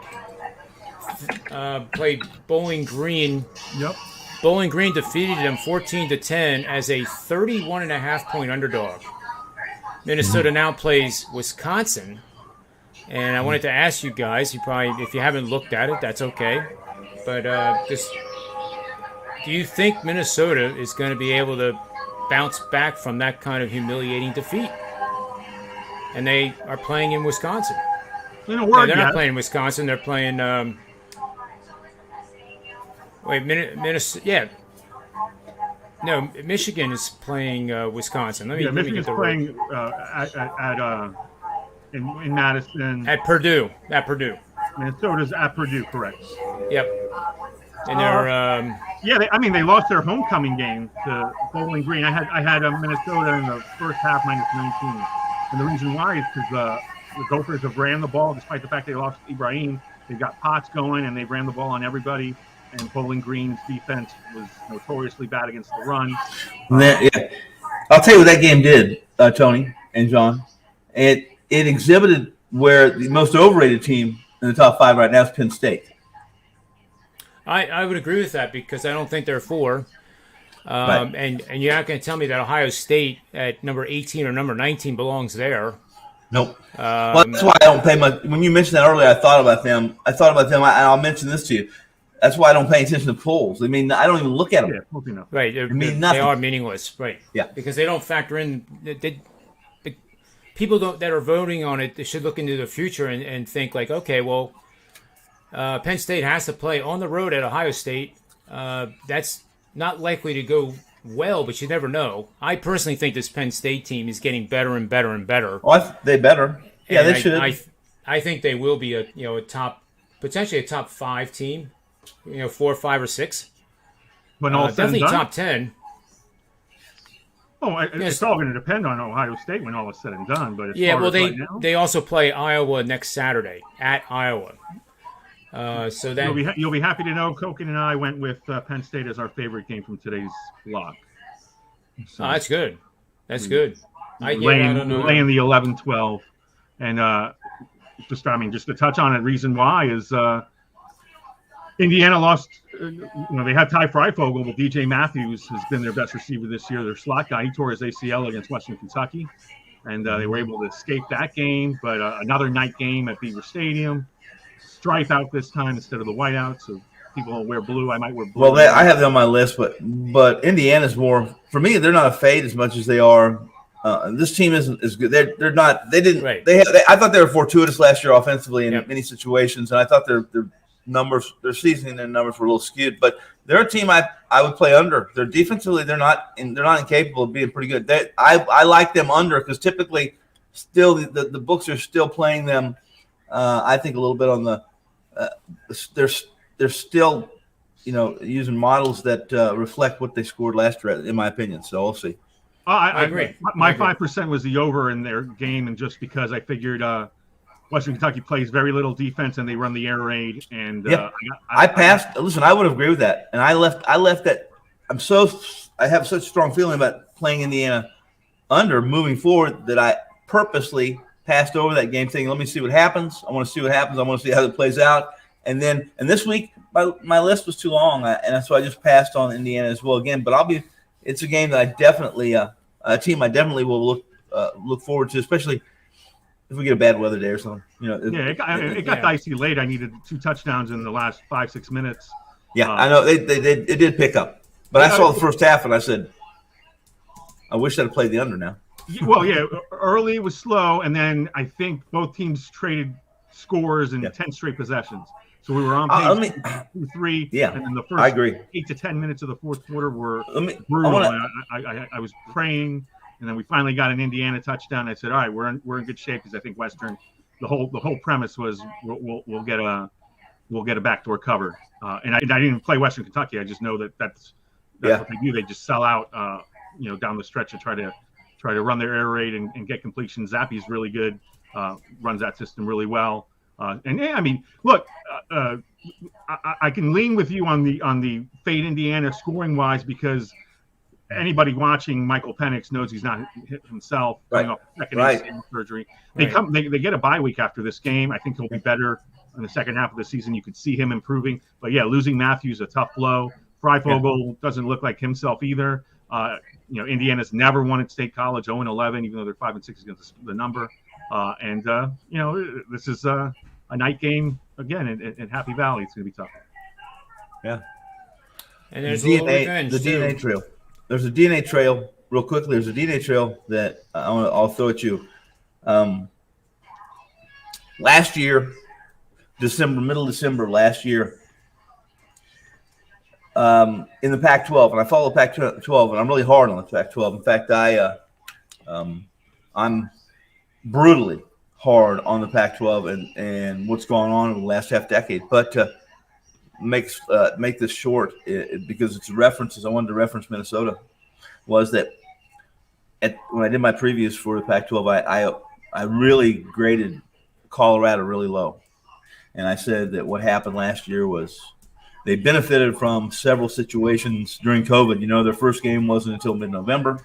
A: played Bowling Green.
C: Yep.
A: Bowling Green defeated them 14-10 as a 31.5 point underdog. Minnesota now plays Wisconsin. And I wanted to ask you guys, if you haven't looked at it, that's okay. But do you think Minnesota is going to be able to bounce back from that kind of humiliating defeat? And they are playing in Wisconsin.
C: In a
A: No,
C: word,
A: they're not
C: yet.
A: playing in Wisconsin. They're playing. Minnesota. Yeah. No, Michigan is playing Wisconsin. Let me
C: Michigan's
A: get the
C: playing in Madison.
A: at Purdue. At Purdue.
C: Minnesota's at Purdue, correct?
A: Yep. And they're
C: Yeah, they lost their homecoming game to Bowling Green. I had Minnesota in the first half -19, and the reason why is because the Gophers have ran the ball despite the fact they lost Ibrahim. They've got Potts going, and they ran the ball on everybody. And Bowling Green's defense was notoriously bad against the run.
B: I'll tell you what that game did, Tony and John. It exhibited where the most overrated team in the top 5 right now is Penn State.
A: I would agree with that because I don't think they're 4.
B: Right.
A: And you're not going to tell me that Ohio State at number 18 or number 19 belongs there.
B: Nope. Well, that's why I don't pay much. When you mentioned that earlier, I thought about them. And I'll mention this to you. That's why I don't pay attention to polls. I mean, I don't even look at them.
C: Yeah,
A: right.
B: They
A: they are meaningless. Right.
B: Yeah.
A: Because they don't factor in. People that are voting on it, they should look into the future and think like, okay, well, Penn State has to play on the road at Ohio State. That's not likely to go well, but you never know. I personally think this Penn State team is getting better and better and better.
B: Oh, they better. Yeah,
A: And
B: they should.
A: I think they will be potentially a top 5 team. 4, 5, or 6.
C: When all said and
A: definitely
C: done?
A: top 10.
C: Oh, it's all going to depend on Ohio State when all is said and done. But
A: they also play Iowa next Saturday at Iowa. So then
C: you'll be happy to know Koken and I went with Penn State as our favorite game from today's block. So,
A: that's good. That's good.
C: Laying the 11-12, and just to touch on it, reason why is Indiana lost. They had Ty Freifogel, but DJ Matthews has been their best receiver this year. Their slot guy, he tore his ACL against Western Kentucky, and they were able to escape that game. But another night game at Beaver Stadium. Stripe out this time instead of the whiteout, so people will wear blue. I might wear blue.
B: Well, I have them on my list, but Indiana's more for me. They're not a fade as much as they are. This team isn't as good. They're not. They didn't.
A: Right.
B: I thought they were fortuitous last year offensively in many situations, and I thought their numbers, their seasoning and numbers were a little skewed. But they're a team I would play under. They're defensively, they're not incapable of being pretty good. I like them under because typically, still the books are still playing them. I think a little bit on the. They're still, using models that reflect what they scored last year, in my opinion. So we'll see.
C: I agree. My 5% was the over in their game, and just because I figured Western Kentucky plays very little defense and they run the air raid. And
B: I passed. Listen, I would agree with that, and I left that. I have such a strong feeling about playing Indiana under moving forward that I purposely passed over that game, thinking, let me see what happens. I want to see what happens. I want to see how it plays out. And this week, my list was too long, and so I just passed on Indiana as well again. But it's a game that I definitely, a team I definitely will look forward to, especially if we get a bad weather day or something.
C: It got dicey late. I needed 2 touchdowns in the last 5-6 minutes.
B: Yeah, I know it did pick up, but I saw the first half and I said, I wish I'd played the under now.
C: Well, yeah, early it was slow, and then I think both teams traded scores in 10 straight possessions. So we were on pace 2-3, and then the first 8 to 10 minutes of the fourth quarter were brutal. I was praying, and then we finally got an Indiana touchdown. I said, all right, we're in good shape because I think Western. The whole premise was we'll get a backdoor cover, and I didn't play Western Kentucky. I just know that's what they do. They just sell out, down the stretch and try to run their air raid and get completions. Zappy's really good, runs that system really well. Look, I can lean with you on the fade Indiana scoring wise because anybody watching Michael Penix knows he's not hit himself coming off second ACL surgery. They get a bye week after this game. I think he'll be better in the second half of the season. You could see him improving, but losing Matthews a tough blow. Freifogel doesn't look like himself either. Indiana's never won at State College, 0-11, even though they're 5-6 against the number. This is a night game again in Happy Valley. It's going to be tough.
B: Yeah.
A: And there's DNA
B: trail. There's a DNA trail. Real quickly, there's a DNA trail that I'll throw at you. Last year, middle December last year, in the Pac-12, and I follow the Pac-12, and I'm really hard on the Pac-12. In fact, I'm brutally hard on the Pac-12 and what's going on in the last half decade. But to make this short, because it's references, I wanted to reference Minnesota, was that when I did my previews for the Pac-12, I really graded Colorado really low. And I said that what happened last year was they benefited from several situations during COVID. Their first game wasn't until mid-November.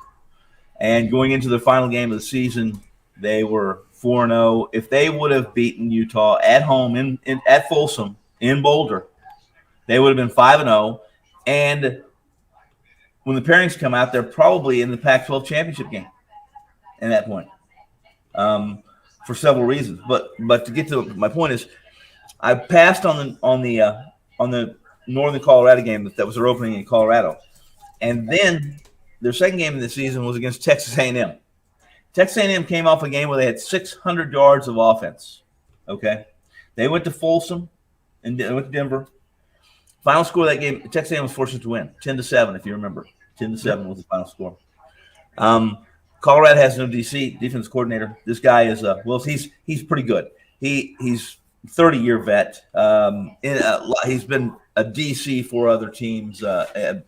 B: And going into the final game of the season, they were 4-0. If they would have beaten Utah at home at Folsom in Boulder, They would have been 5-0, and when the pairings come out, they're probably in the Pac-12 championship game at that point, for several reasons. But to get to my point is, I passed on the Northern Colorado game that was their opening in Colorado, and then their second game of the season was against Texas A&M. Texas A&M came off a game where they had 600 yards of offense. Okay, they went to Folsom and they went to Denver. Final score of that game, Texas A&M was fortunate to win, 10-7, if you remember. 10-7 was the final score. Colorado has no defense coordinator. This guy is he's pretty good. He's 30-year vet. He's been a DC for other teams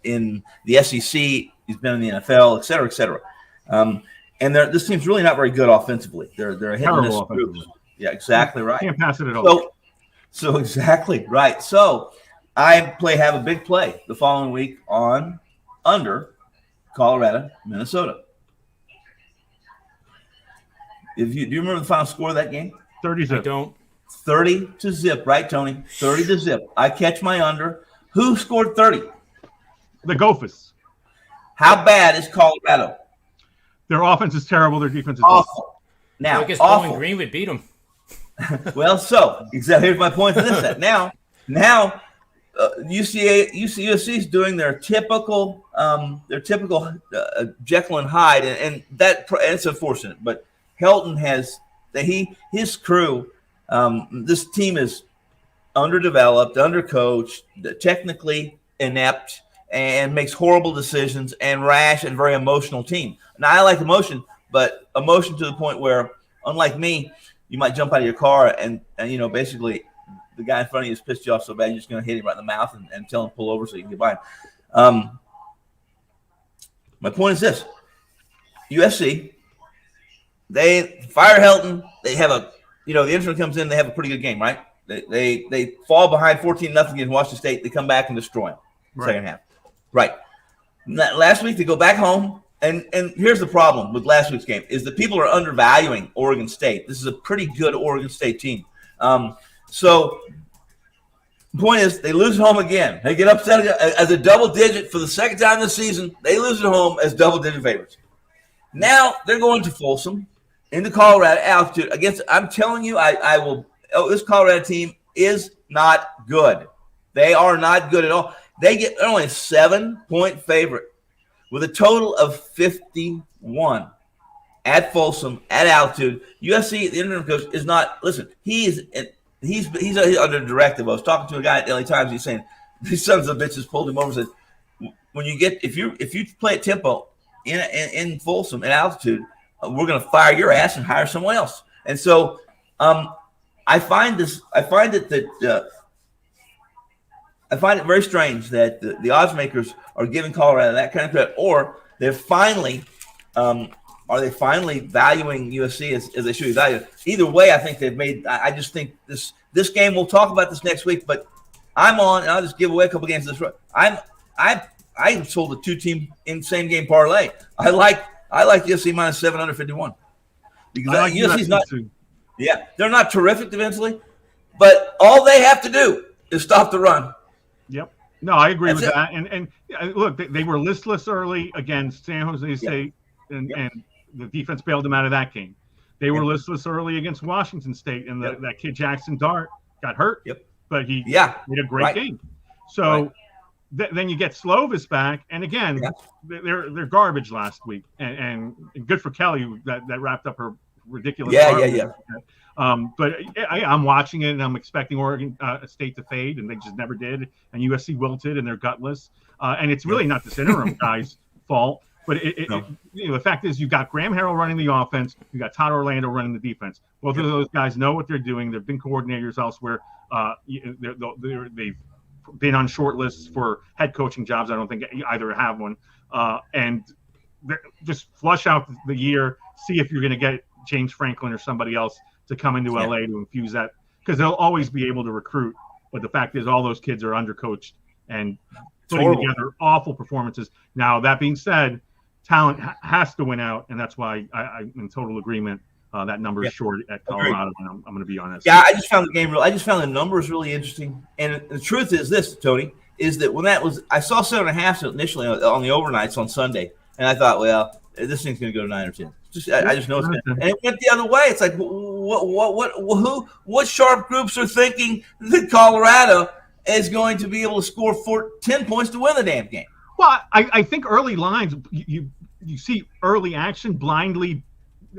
B: in the SEC. He's been in the NFL, et cetera, et cetera. And this team's really not very good offensively. They're a hit and miss group. Yeah, exactly right.
C: Can't pass it at all.
B: So exactly right. So I have a big play the following week on under Colorado, Minnesota. Do you remember the final score of that game?
C: 30-0.
A: I don't.
B: 30-0, right, Tony? 30-0. I catch my under. Who scored 30?
C: The Gophers.
B: How bad is Colorado?
C: Their offense is terrible. Their defense is
B: awful. Now,
A: I guess Bowling Green would beat them.
B: Well, here's my point for this. Now, USC is doing their typical Jekyll and Hyde, and it's unfortunate. But Helton has his crew. This team is underdeveloped, undercoached, technically inept, and makes horrible decisions and rash and very emotional team. Now, I like emotion, but emotion to the point where, unlike me, you might jump out of your car and basically the guy in front of you has pissed you off so bad you're just going to hit him right in the mouth and tell him to pull over so you can get by him. My point is this. USC, they fire Helton. They have the interim comes in, they have a pretty good game, right? They fall behind 14-0 against Washington State. They come back and destroy them second half. Right. Last week they go back home. And here's the problem with last week's game is that people are undervaluing Oregon State. This is a pretty good Oregon State team. So the point is they lose at home again. They get upset as a double digit for the second time this season. They lose at home as double-digit favorites. Now they're going to Folsom into Colorado altitude against. I'm telling you, I will. This Colorado team is not good. They are not good at all. They're only a 7-point favorite with a total of 51 at Folsom at altitude. USC, the interim coach, is not. Listen, he's under directive. I was talking to a guy at LA Times. He's saying these sons of bitches pulled him over and said, when you get if you play at tempo in Folsom at altitude, we're going to fire your ass and hire someone else. And so I find it very strange that the odds makers are giving Colorado that kind of credit, or they're finally valuing USC as they should be valued. Either way, I think they've made. I just think this game. We'll talk about this next week, but I'm on, and I'll just give away a couple games this. I sold a 2-team in same game parlay. I like USC minus 751 because USC's not. Yeah, they're not terrific defensively, but all they have to do is stop the run.
C: Yep. No, I agree with that. And look, they were listless early against San Jose State, and the defense bailed them out of that game. They were listless early against Washington State, and that kid Jackson Dart got hurt.
B: Yep.
C: But he made a great game. So then you get Slovis back, and again, they're garbage last week, and good for Kelly that wrapped up her ridiculous. But I'm watching it, and I'm expecting Oregon State to fade, and they just never did. And USC wilted, and they're gutless. And it's really not this interim guy's fault. But the fact is, you've got Graham Harrell running the offense. You got Todd Orlando running the defense. Both of those guys know what they're doing. They've been coordinators elsewhere. They've been on short lists for head coaching jobs. I don't think either have one. And just flush out the year. See if you're going to get James Franklin or somebody else to come into LA to infuse that, because they'll always be able to recruit. But the fact is, all those kids are undercoached and putting together awful performances. Now, that being said, talent has to win out, and that's why I'm in total agreement. That number is short at Colorado, and I'm going to be honest.
B: Yeah, I just found the numbers really interesting. And the truth is this, Tony, is that I saw 7.5 initially on the overnights on Sunday, and I thought, well, this thing's going to go to 9 or 10. I just know it's going to. And it went the other way. It's like, what sharp groups are thinking that Colorado is going to be able to score 10 points to win the damn game?
C: Well, I think early lines, you see early action,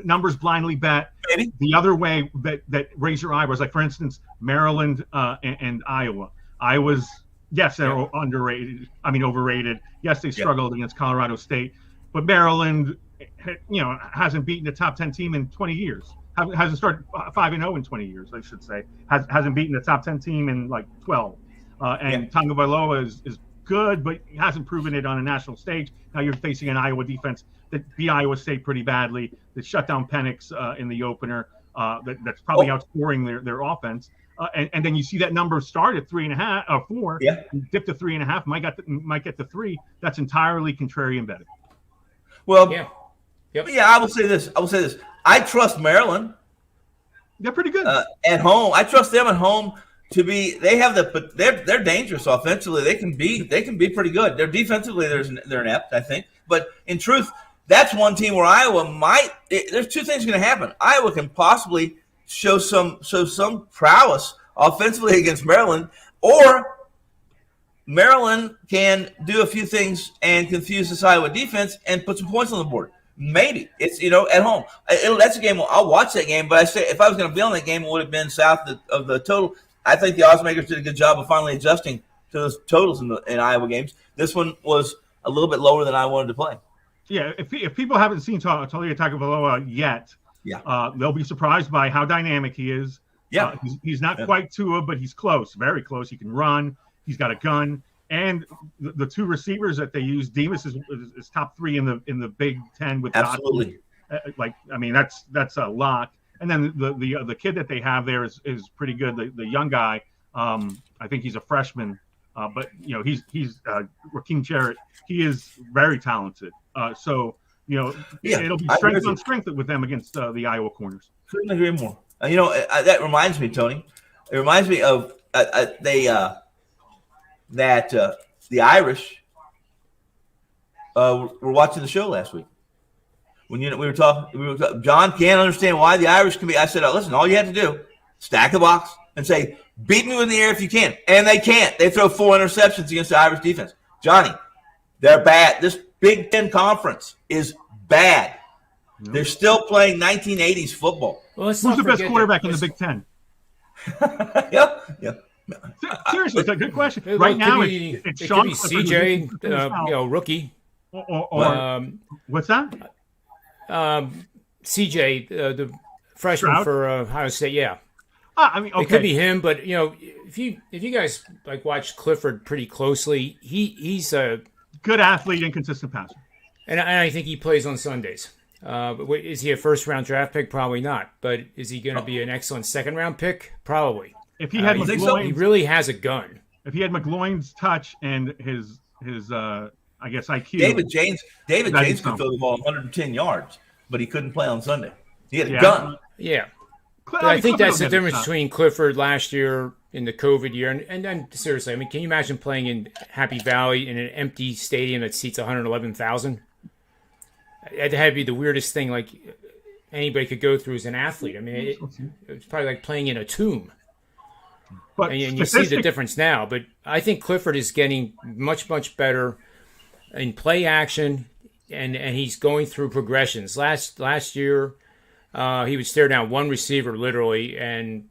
C: numbers blindly bet.
B: Maybe.
C: The other way that raise your eyebrows, like for instance, Maryland and Iowa. Iowa's, yes, they're overrated. Yes, they struggled against Colorado State, but Maryland, hasn't beaten a top 10 team in 20 years. Hasn't started 5-0 in 20 years, I should say. Hasn't beaten a top 10 team in like 12. And Tagovailoa is good, but he hasn't proven it on a national stage. Now you're facing an Iowa defense that beat Iowa State pretty badly, that shut down Penix in the opener, that's probably outscoring their offense. And then you see that number start at 3.5 or 4, dip to 3.5, might get to 3. That's entirely contrarian betting.
B: Well, I will say this. I trust Maryland.
C: They're pretty good
B: at home. I trust them at home to be. They're dangerous offensively. They can be pretty good. They're defensively they're inept, I think. But in truth, that's one team where Iowa might. There's two things going to happen. Iowa can possibly show some prowess offensively against Maryland, or Maryland can do a few things and confuse this Iowa defense and put some points on the board. Maybe it's at home. That's a game. I'll watch that game, but I say if I was going to be on that game, it would have been south of the total. I think the odds makers did a good job of finally adjusting to those totals in Iowa games. This one was a little bit lower than I wanted to play.
C: Yeah, if people haven't seen Taulia Tagovailoa yet, they'll be surprised by how dynamic he is. Yeah, he's not quite Tua, but he's close, very close. He can run. He's got a gun. And the two receivers that they use, Demas is top 3 in the Big Ten with
B: absolutely.
C: That's a lock. And then the kid that they have there is pretty good. The young guy, I think he's a freshman, but he's Raheem Jarrett. He is very talented. It'll be strength on strength with them against the Iowa corners.
B: Couldn't agree more. That reminds me, Tony. It reminds me of that the Irish were watching the show last week. When we were talking, John can't understand why the Irish can be. I said, listen, all you have to do, stack the box and say, beat me in the air if you can. And they can't. They throw 4 interceptions against the Irish defense. Johnny, they're bad. This Big Ten conference is bad. Yep. They're still playing 1980s football.
C: Well, who's the best quarterback in the Big Ten?
B: Yep.
C: Seriously, it's a good question. Right now, it's Sean
A: CJ, rookie.
C: Or what's that?
A: CJ, the freshman
C: Stroud?
A: for Ohio State. Yeah.
C: Okay.
A: It could be him, but if you guys watch Clifford pretty closely, he's a
C: good athlete, inconsistent passer,
A: and I think he plays on Sundays. Is he a first-round draft pick? Probably not. But is he going to be an excellent second-round pick? Probably.
C: If he had McGloin,
A: he really has a gun.
C: If he had McGloin's touch and his I guess IQ.
B: David James could throw the ball 110 yards, but he couldn't play on Sunday. He had a gun.
A: Yeah. But I think that's the difference between Clifford last year in the COVID year and then seriously, can you imagine playing in Happy Valley in an empty stadium that seats 111,000? That had to be the weirdest thing anybody could go through as an athlete. It's probably like playing in a tomb.
C: But
A: and you see the difference now. But I think Clifford is getting much, much better in play action, and he's going through progressions. Last year, he would stare down one receiver literally, and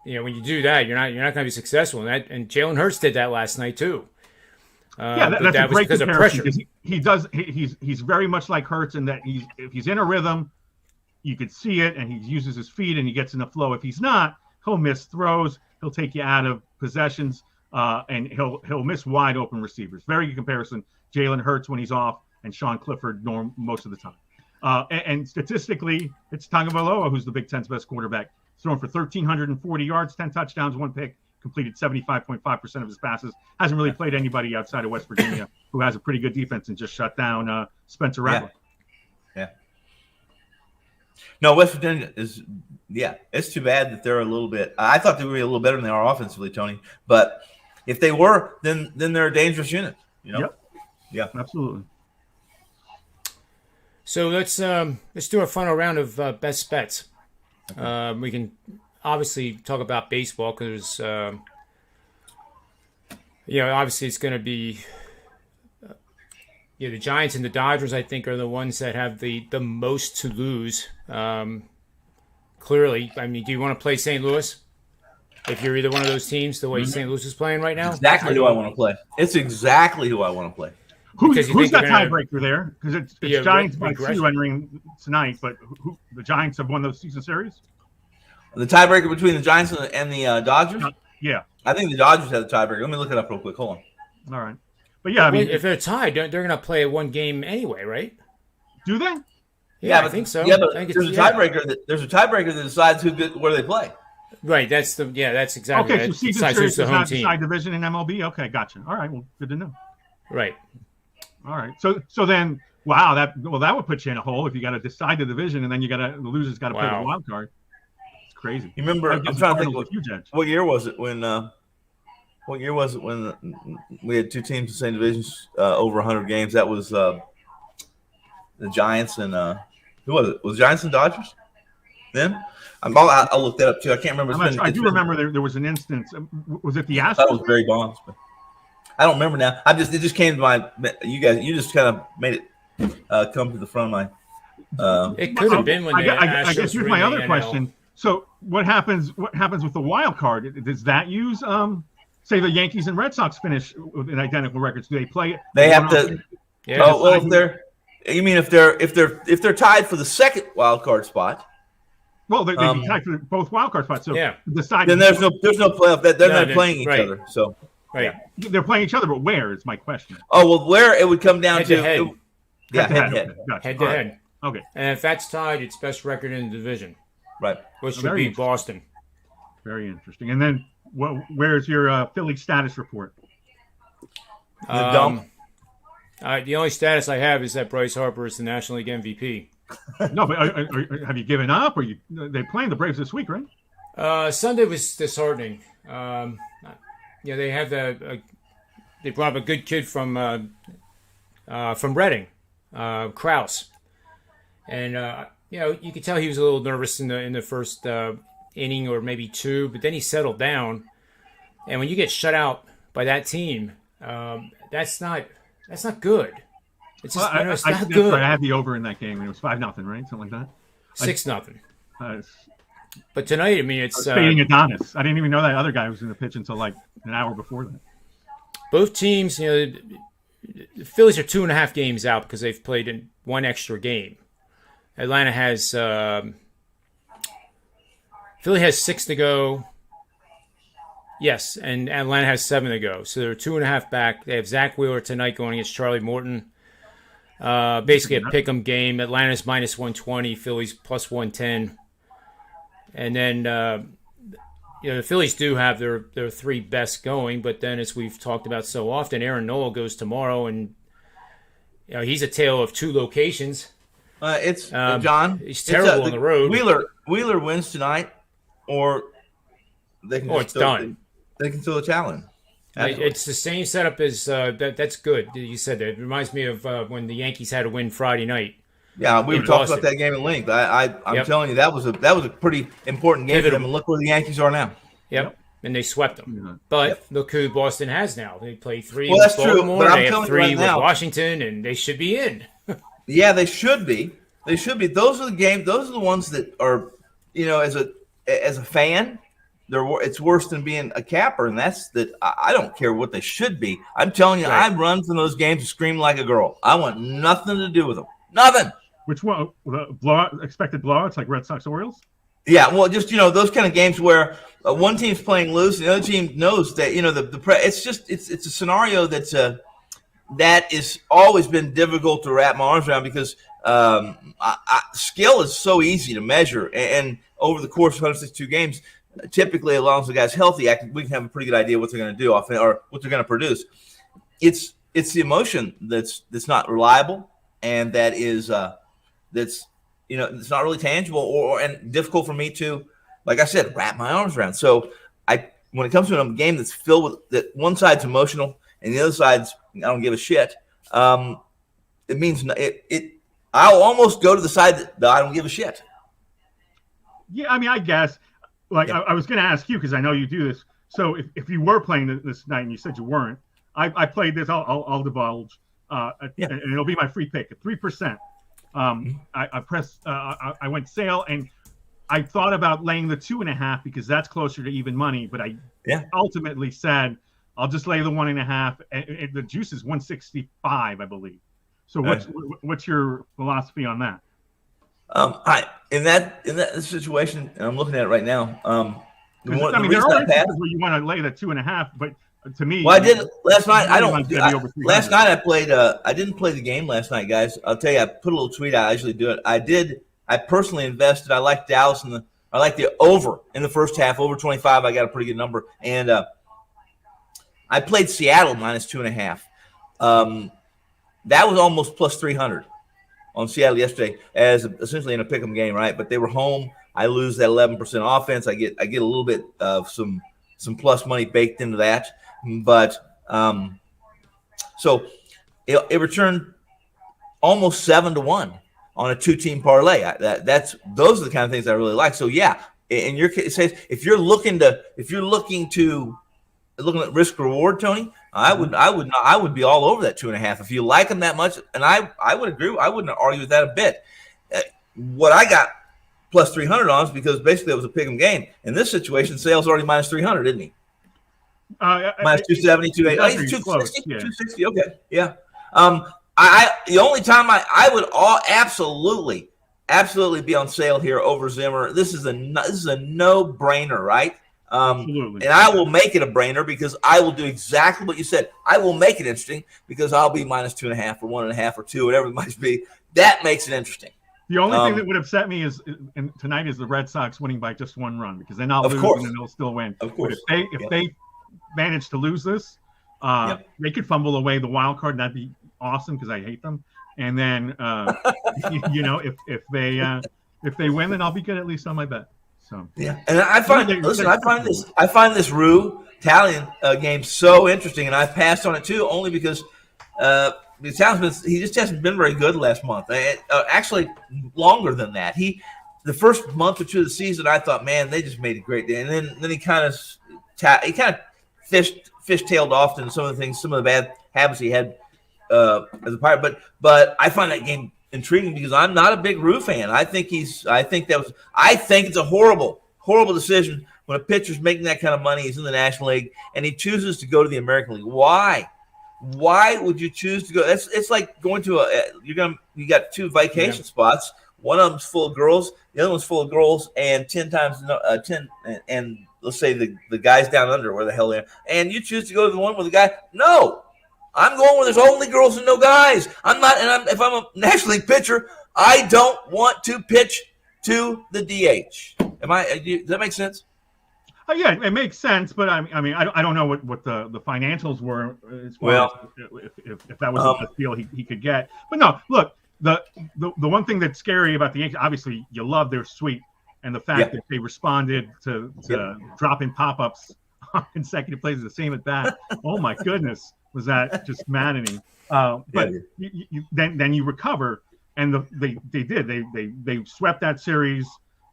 A: when you do that, you're not going to be successful in that. And Jalen Hurts did that last night too.
C: That's
A: that
C: a great
A: was because of pressure.
C: He's very much like Hurts in that if he's in a rhythm, you could see it, and he uses his feet and he gets in the flow. If he's not, he'll miss throws. He'll take you out of possessions, and he'll miss wide open receivers. Very good comparison. Jalen Hurts when he's off, and Sean Clifford most of the time. And statistically, it's Tagovailoa who's the Big Ten's best quarterback. He's thrown for 1,340 yards, 10 touchdowns, 1 pick, completed 75.5% of his passes. Hasn't really played anybody outside of West Virginia who has a pretty good defense and just shut down Spencer Rattler.
B: Yeah. No, West Virginia is, yeah, it's too bad that they're a little bit. I thought they would be a little better than they are offensively, Tony. But if they were, then they're a dangerous unit.
C: Yep.
B: Yeah,
C: absolutely.
A: So let's do a final round of best bets. Okay. We can obviously talk about baseball because obviously it's going to be the Giants and the Dodgers. I think are the ones that have the most to lose. Clearly, I mean, do you want to play St. Louis? If you're either one of those teams, the way St. Louis is playing right now,
B: exactly who I want to play. It's exactly who I want to play.
C: Who's that tiebreaker there? Because it's Giants by 2 entering tonight, but the Giants have won those season series.
B: The tiebreaker between the Giants and the Dodgers.
C: Yeah,
B: I think the Dodgers have the tiebreaker. Let me look it up real quick. Hold on.
C: All right, but yeah, I mean,
A: if they're tied, they're going to play one game anyway, right?
C: Do they?
A: Yeah, I think so.
B: Yeah, but there's a tiebreaker. There's a tiebreaker that decides where they play.
A: Right. That's exactly.
C: Okay, so season series does not decide division in MLB. Okay, gotcha. All right, well, good to know.
A: Right.
C: All right. So then, wow, that would put you in a hole if you got to decide the division and then the loser's got to play the wild card. It's crazy.
B: You remember? I'm trying to think. What year was it when? What year was it when we had two teams in the same divisions over 100 games? That was the Giants and who was it? Was it Giants and Dodgers? Then I'll look that up too. I can't remember.
C: I do remember there was an instance. Was it the Astros?
B: That was Barry Bonds. But I don't remember now. It just came to my. You guys, you just kind of made it come to the front of my.
A: It could have been when
C: I guess here's my other question. So what happens? What happens with the wild card? Does that use say the Yankees and Red Sox finish with an identical records? Do they play it?
B: They have to. Yeah. Oh, well, if they're tied for the second wild card spot.
C: Well, they'd be tied for both wild card spots. So decide.
B: Then there's no playoff. They're not playing each other. So
C: they're playing each other, but where is my question?
B: Oh well, where it would come down
A: head to head.
B: Head to
C: head. Gotcha.
A: Head to head.
C: Okay.
A: And if that's tied, it's best record in the division.
B: Right.
A: Which would be Boston.
C: Very interesting. And then, where's your Philly status report?
A: The only status I have is that Bryce Harper is the National League MVP.
C: No, but have you given up? Or they playing the Braves this week, right?
A: Sunday was disheartening. They have they brought up a good kid from Reading, Kraus, and you could tell he was a little nervous in the first inning or maybe two, but then he settled down. And when you get shut out by that team, that's not good. It's just it's not good.
C: I had the over in that game. It was 5-0, right? Something like that.
A: 6-0. But tonight, I mean, it's
C: fading Adonis. I didn't even know that other guy was going to pitch until like an hour before that.
A: Both teams, the Phillies are 2.5 games out because they've played in one extra game. Atlanta has Philly has 6 to go. Yes, and Atlanta has 7 to go. So they're 2.5 back. They have Zach Wheeler tonight going against Charlie Morton. Basically a pick'em game. Atlanta's -120, Philly's +110. And then the Phillies do have their 3 best going, but then as we've talked about so often, Aaron Nola goes tomorrow, and he's a tale of 2 locations.
B: It's John.
A: He's terrible on the road.
B: Wheeler wins tonight, or they can.
A: It's done.
B: They can throw a challenge.
A: It's the same setup as that's good. You said that. It reminds me of when the Yankees had to win Friday night.
B: Yeah, we were talking about that game at length. I'm telling you, that was a pretty important game for them. And look where the Yankees are now.
A: Yep. And they swept them. But look who Boston has now. They play 3
B: with
A: Baltimore.
B: True, but
A: they have 3 with Washington, and they should be in.
B: Yeah, they should be. They should be. Those are the games. Those are the ones that are, as a fan, it's worse than being a capper, and that's that. I don't care what they should be. I'm telling you, I run from those games and scream like a girl. I want nothing to do with them. Nothing.
C: Which one? The expected blowouts like Red Sox Orioles?
B: Yeah, well, just those kind of games where one team's playing loose, and the other team knows that it's a scenario that is always been difficult to wrap my arms around because skill is so easy to measure, and over the course of 162 games, typically as long as the guy's healthy, we can have a pretty good idea what they're going to do or what they're going to produce. It's the emotion that's not reliable, and that is it's not really tangible and difficult for me to, like I said, wrap my arms around. So when it comes to a game that's filled with that, one side's emotional and the other side's I don't give a shit. It means I'll almost go to the side that I don't give a shit.
C: Yeah, I mean, I guess. Like I was going to ask you because I know you do this. So if you were playing this night and you said you weren't, I played this. I'll divulge, and it'll be my free pick at 3%. I pressed. I went sale, and I thought about laying the 2.5 because that's closer to even money. But I ultimately said I'll just lay the 1.5. And the juice is 165, I believe. So what's your philosophy on that?
B: In that situation, and I'm looking at it right now.
C: There are instances where you want to lay the 2.5, but to me,
B: well, I did last night. Last night I played. I didn't play the game last night, guys. I'll tell you, I put a little tweet out. I usually do it. I personally invested. I like Dallas I like the over in the first half, over 25. I got a pretty good number, and I played Seattle minus 2.5. That was almost plus 300 on Seattle yesterday, as essentially in a pick'em game, right? But they were home. I lose that 11% offense. I get a little bit of some plus money baked into that, but so it returned almost 7-1 on a 2-team parlay. Those are the kind of things I really like. So yeah, in your case, if you're looking at risk reward, Tony, I would be all over that 2.5 if you like them that much. And I would agree. I wouldn't argue with that a bit. What I got plus 300 on is because basically it was a pick'em game. In this situation, Sale's already minus 300, isn't he? Minus 270, 280, 260, 260. Okay, yeah. The only time I would absolutely be on Sale here over Zimmer. This is a no-brainer, right?
C: Absolutely.
B: And I will make it a brainer because I will do exactly what you said. I will make it interesting because I'll be minus 2.5 or 1.5 or 2, whatever it might be. That makes it interesting.
C: The only thing that would upset me tonight is the Red Sox winning by just 1 run because they're not losing and they'll still win.
B: Of course.
C: But if they manage to lose this, they could fumble away the wild card. That'd be awesome because I hate them. And then if they win, then I'll be good at least on my bet. So
B: yeah, and I find this Rue Italian game so interesting, and I passed on it too only because he just hasn't been very good last month. Actually, longer than that. The first month or two of the season, I thought, man, they just made it great. And then he kind of fishtailed off in some of the bad habits he had as a Pirate. But I find that game intriguing because I'm not a big Rue fan. I think it's a horrible decision when a pitcher's making that kind of money. He's in the National League and he chooses to go to the American League. Why? Why would you choose to go? It's like going to you got 2 vacation spots. One of them's full of girls, the other one's full of girls, and 10 and let's say the guys down under where the hell they are, and you choose to go to the one with the guy. No, I'm going where there's only girls and no guys. If I'm a National League pitcher, I don't want to pitch to the DH. Does that make sense?
C: Yeah, it makes sense, but I don't know what the financials were as far as if that was the deal he could get. But no, look, the one thing that's scary about the Yankees, obviously you love their sweep and the fact that they responded to dropping pop-ups on consecutive plays the same at bat. Oh my goodness, was that just maddening? But then you recover, and they did. They swept that series.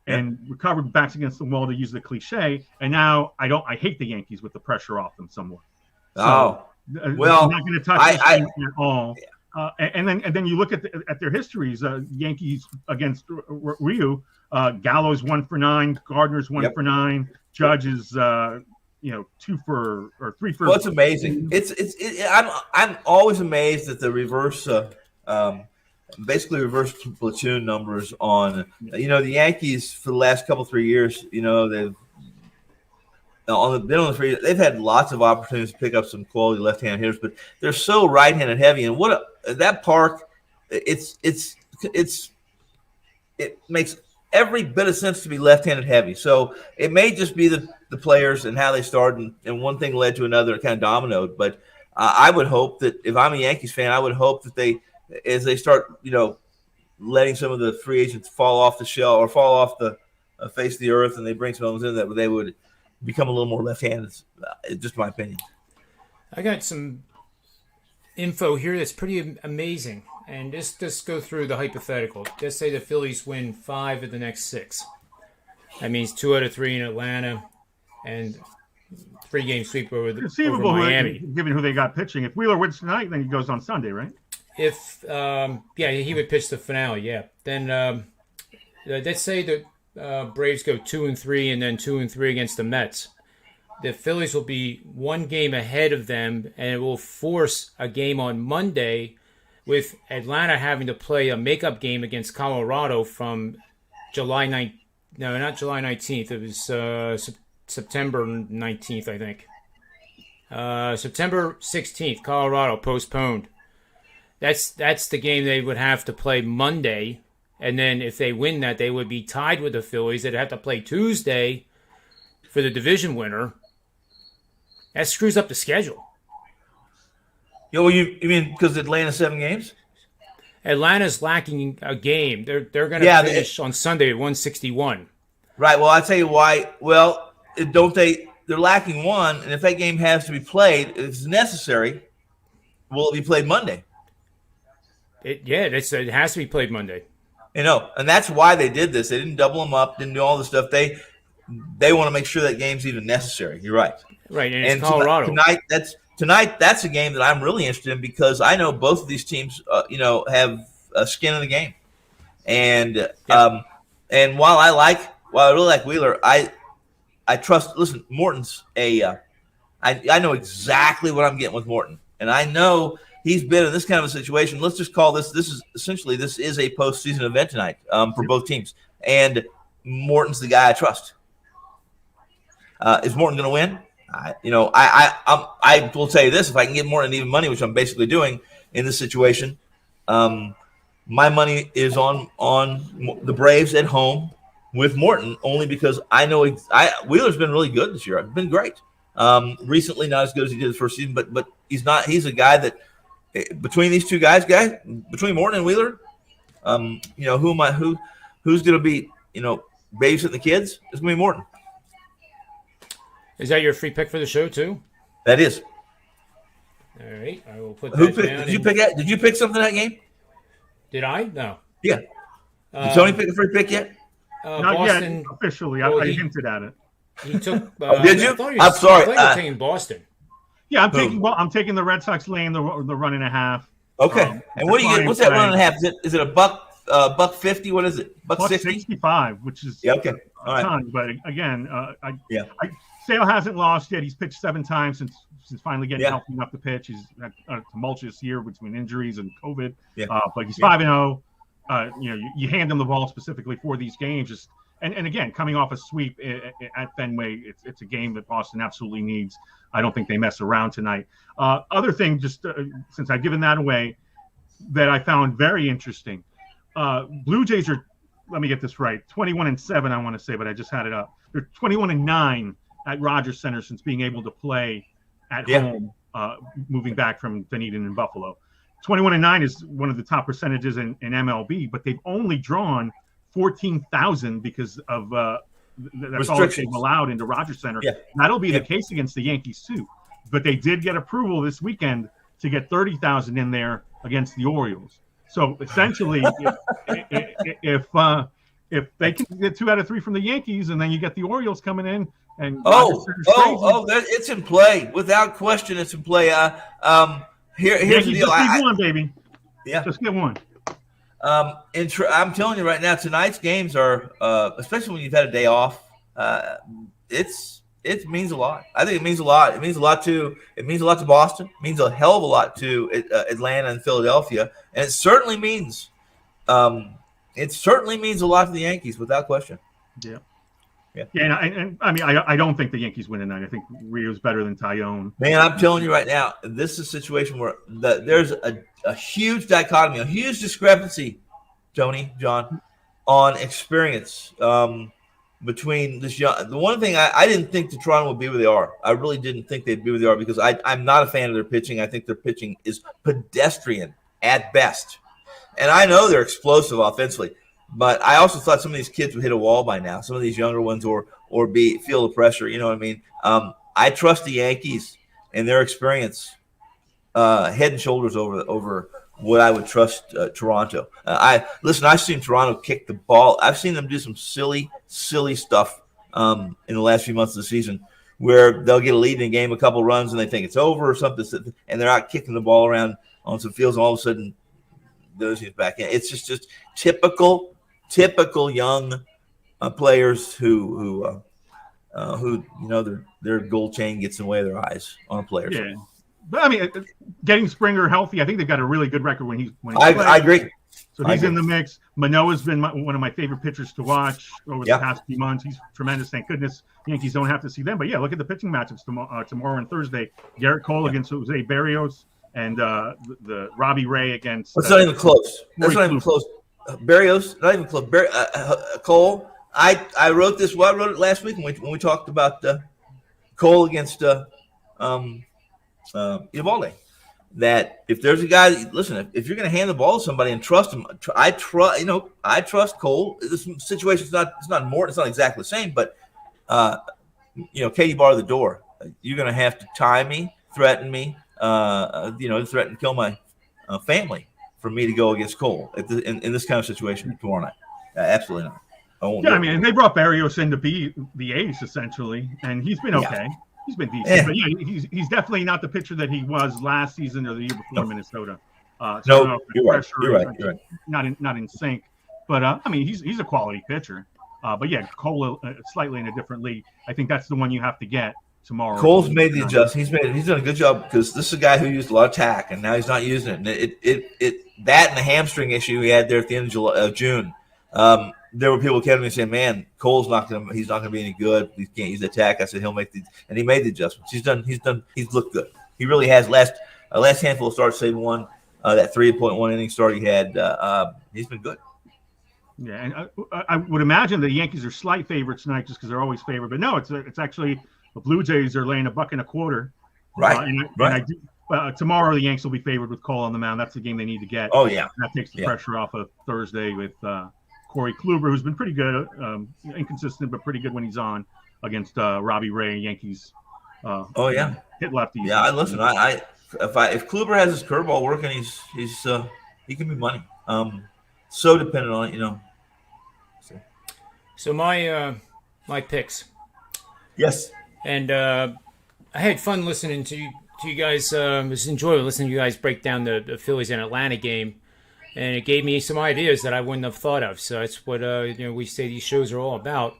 C: And recovered backs against the wall, to use the cliche. And now I hate the Yankees with the pressure off them somewhat. So, I'm not going to touch this at all. And then you look at their histories. Yankees against Ryu, Gallo's 1 for 9, Gardner's 1 for 9, Judge is 2 for or 3 for.
B: Well, it's amazing. I'm always amazed at the reverse. Basically reverse platoon numbers on the Yankees for the last 3 years. They've they've had lots of opportunities to pick up some quality left-handed hitters, but they're so right-handed heavy. And that park, it makes every bit of sense to be left-handed heavy. So it may just be the players and how they started, and one thing led to another, it kind of dominoed. But I would hope that if I'm a Yankees fan, I would hope that as they start, letting some of the free agents fall off the shelf or fall off the face of the earth, and they bring some others in that they would become a little more left-handed. Just my opinion.
A: I got some info here that's pretty amazing. And just go through the hypothetical. Let's say the Phillies win 5 of the next 6. That means 2 out of 3 in Atlanta and 3-game sweep over Miami.
C: Given who they got pitching. If Wheeler wins tonight, then he goes on Sunday, right?
A: If he would pitch the finale. Yeah. Then let's say the Braves go 2-3 and then 2-3 against the Mets. The Phillies will be 1 game ahead of them, and it will force a game on Monday, with Atlanta having to play a makeup game against Colorado from July 9th. No, not July 19th. It was September 19th, I think. September 16th, Colorado postponed. That's the game they would have to play Monday. And then if they win that, they would be tied with the Phillies. They'd have to play Tuesday for the division winner. That screws up the schedule.
B: You mean because Atlanta's 7 games?
A: Atlanta's lacking a game. They're going to finish on Sunday at 161.
B: Right. Well, I'll tell you why. Well, they're lacking 1, and if that game has to be played, if it's necessary, will it be played Monday?
A: It has to be played Monday.
B: And that's why they did this. They didn't double them up, didn't do all the stuff. They want to make sure that game's even necessary. You're right.
A: Right, and it's Colorado.
B: Tonight, that's a game that I'm really interested in because I know both of these teams, have a skin in the game, and while I really like Wheeler, I trust. Listen, Morton's I know exactly what I'm getting with Morton, and I know he's been in this kind of a situation. Let's just call this is a postseason event tonight for both teams, and Morton's the guy I trust. Is Morton going to win? I will tell you this: if I can get Morton even money, which I'm basically doing in this situation, my money is on the Braves at home with Morton, only because I know Wheeler's been really good this year. It's been great. Recently, not as good as he did the first season, but he's not. He's a guy that between these two guys, between Morton and Wheeler, who's going to be babysitting the kids? It's going to be Morton.
A: Is that your free pick for the show too?
B: That is.
A: All right, I will put that down.
B: Did you pick something in that game?
A: Did I? No.
B: Yeah. Did Tony pick a free pick yet?
C: Not
A: Boston,
C: yet officially. I hinted at it.
A: He took.
B: Did you? I'm sorry.
A: I thought you were taking Boston.
C: Yeah, I'm taking the Red Sox laying the run and a half.
B: Okay. And what do you get? What's that run and a half? Is it a $1.50? What is it?
C: $1.65, which is
B: okay. All right.
C: Ton, but again, Sale hasn't lost yet. He's pitched 7 times since finally getting healthy enough to pitch. He's had a tumultuous year between injuries and COVID. Yeah. But he's 5-0. You hand him the ball specifically for these games. And again, coming off a sweep at Fenway, it's a game that Boston absolutely needs. I don't think they mess around tonight. Other thing, just since I've given that away, that I found very interesting. Blue Jays are, let me get this right, 21-7, I want to say, but I just had it up. They're 21-9 at Rogers Center since being able to play at home, moving back from Dunedin and Buffalo. 21-9 is one of the top percentages in MLB, but they've only drawn 14,000 because of that's all they've allowed into Rogers Center. Yeah. That'll be the case against the Yankees too. But they did get approval this weekend to get 30,000 in there against the Orioles. So essentially, if they can get 2 out of 3 from the Yankees, and then you get the Orioles coming in, and
B: it's in play without question. It's in play. Here's the deal.
C: Just get one, baby.
B: Yeah,
C: just get one.
B: I'm telling you right now, tonight's games are, especially when you've had a day off. It means a lot. I think it means a lot. It means a lot to Boston. It means a hell of a lot to Atlanta and Philadelphia, and it certainly means a lot to the Yankees without question.
C: Yeah. Yeah, and I mean, I don't think the Yankees win tonight. I think Rio's better than Tyone.
B: Man, I'm telling you right now, this is a situation where there's a huge dichotomy, a huge discrepancy, Tony, John, on experience between this young. The one thing I didn't think the Toronto would be where they are. I really didn't think they'd be where they are because I'm not a fan of their pitching. I think their pitching is pedestrian at best. And I know they're explosive offensively, but I also thought some of these kids would hit a wall by now. Some of these younger ones, or feel the pressure. You know what I mean? I trust the Yankees and their experience head and shoulders over what I would trust Toronto. I've seen Toronto kick the ball. I've seen them do some silly stuff in the last few months of the season, where they'll get a lead in a game, a couple runs, and they think it's over or something, and they're out kicking the ball around on some fields, and all of a sudden those teams back in. It's just typical young players who their gold chain gets in the way of their eyes on a player.
C: Yeah. But I mean, getting Springer healthy, I think they've got a really good record when he's
B: I agree.
C: So he's in the mix. Manoah's been one of my favorite pitchers to watch over the past few months. He's tremendous. Thank goodness Yankees don't have to see them. But yeah, look at the pitching matchups tomorrow and Thursday. Garrett Cole against Jose Barrios, and the Robbie Ray against.
B: That's not even close. That's not even close. Barrios, not even close. Cole. I wrote this. Well, I wrote it last week when we talked about Cole against Eovaldi. That if there's a guy, listen, if you're going to hand the ball to somebody and trust him, I trust Cole. This situation is not exactly the same, but Katie bar the door. You're going to have to tie me, threaten me, threaten to kill my family for me to go against Cole in this kind of situation tomorrow night. Absolutely not.
C: I mean, and they brought Barrios in to be the ace essentially, and he's been okay. Yeah. He's been decent, but he's definitely not the pitcher that he was last season or the year before in Minnesota.
B: You're right. You're right.
C: Not in sync, but I mean, he's a quality pitcher. But yeah, Cole slightly in a different league. I think that's the one you have to get tomorrow.
B: Cole's made the adjustment. He's done a good job because this is a guy who used a lot of tack, and now he's not using it. And that and the hamstring issue he had there at the end of June. There were people coming and saying, "Man, Cole's he's not gonna be any good. He can't use the attack." I said, "He'll make and he made the adjustments. He's looked good. He really has. Last handful of starts, save one. That 3.1 inning start he had, he's been good."
C: Yeah, and I would imagine the Yankees are slight favorites tonight just because they're always favored. But no, it's actually the Blue Jays are laying $1.25.
B: Right.
C: Tomorrow the Yanks will be favored with Cole on the mound. That's the game they need to get.
B: Oh yeah,
C: and that takes the pressure off of Thursday with Corey Kluber, who's been pretty good, inconsistent but pretty good when he's on against Robbie Ray, Yankees. Hit lefty.
B: Yeah, listen. If Kluber has his curveball working, he can be money. So dependent on it,
A: So my picks.
B: Yes.
A: And I had fun listening to you guys. It was enjoyable listening to you guys break down the Phillies and Atlanta game. And it gave me some ideas that I wouldn't have thought of. So that's what we say these shows are all about.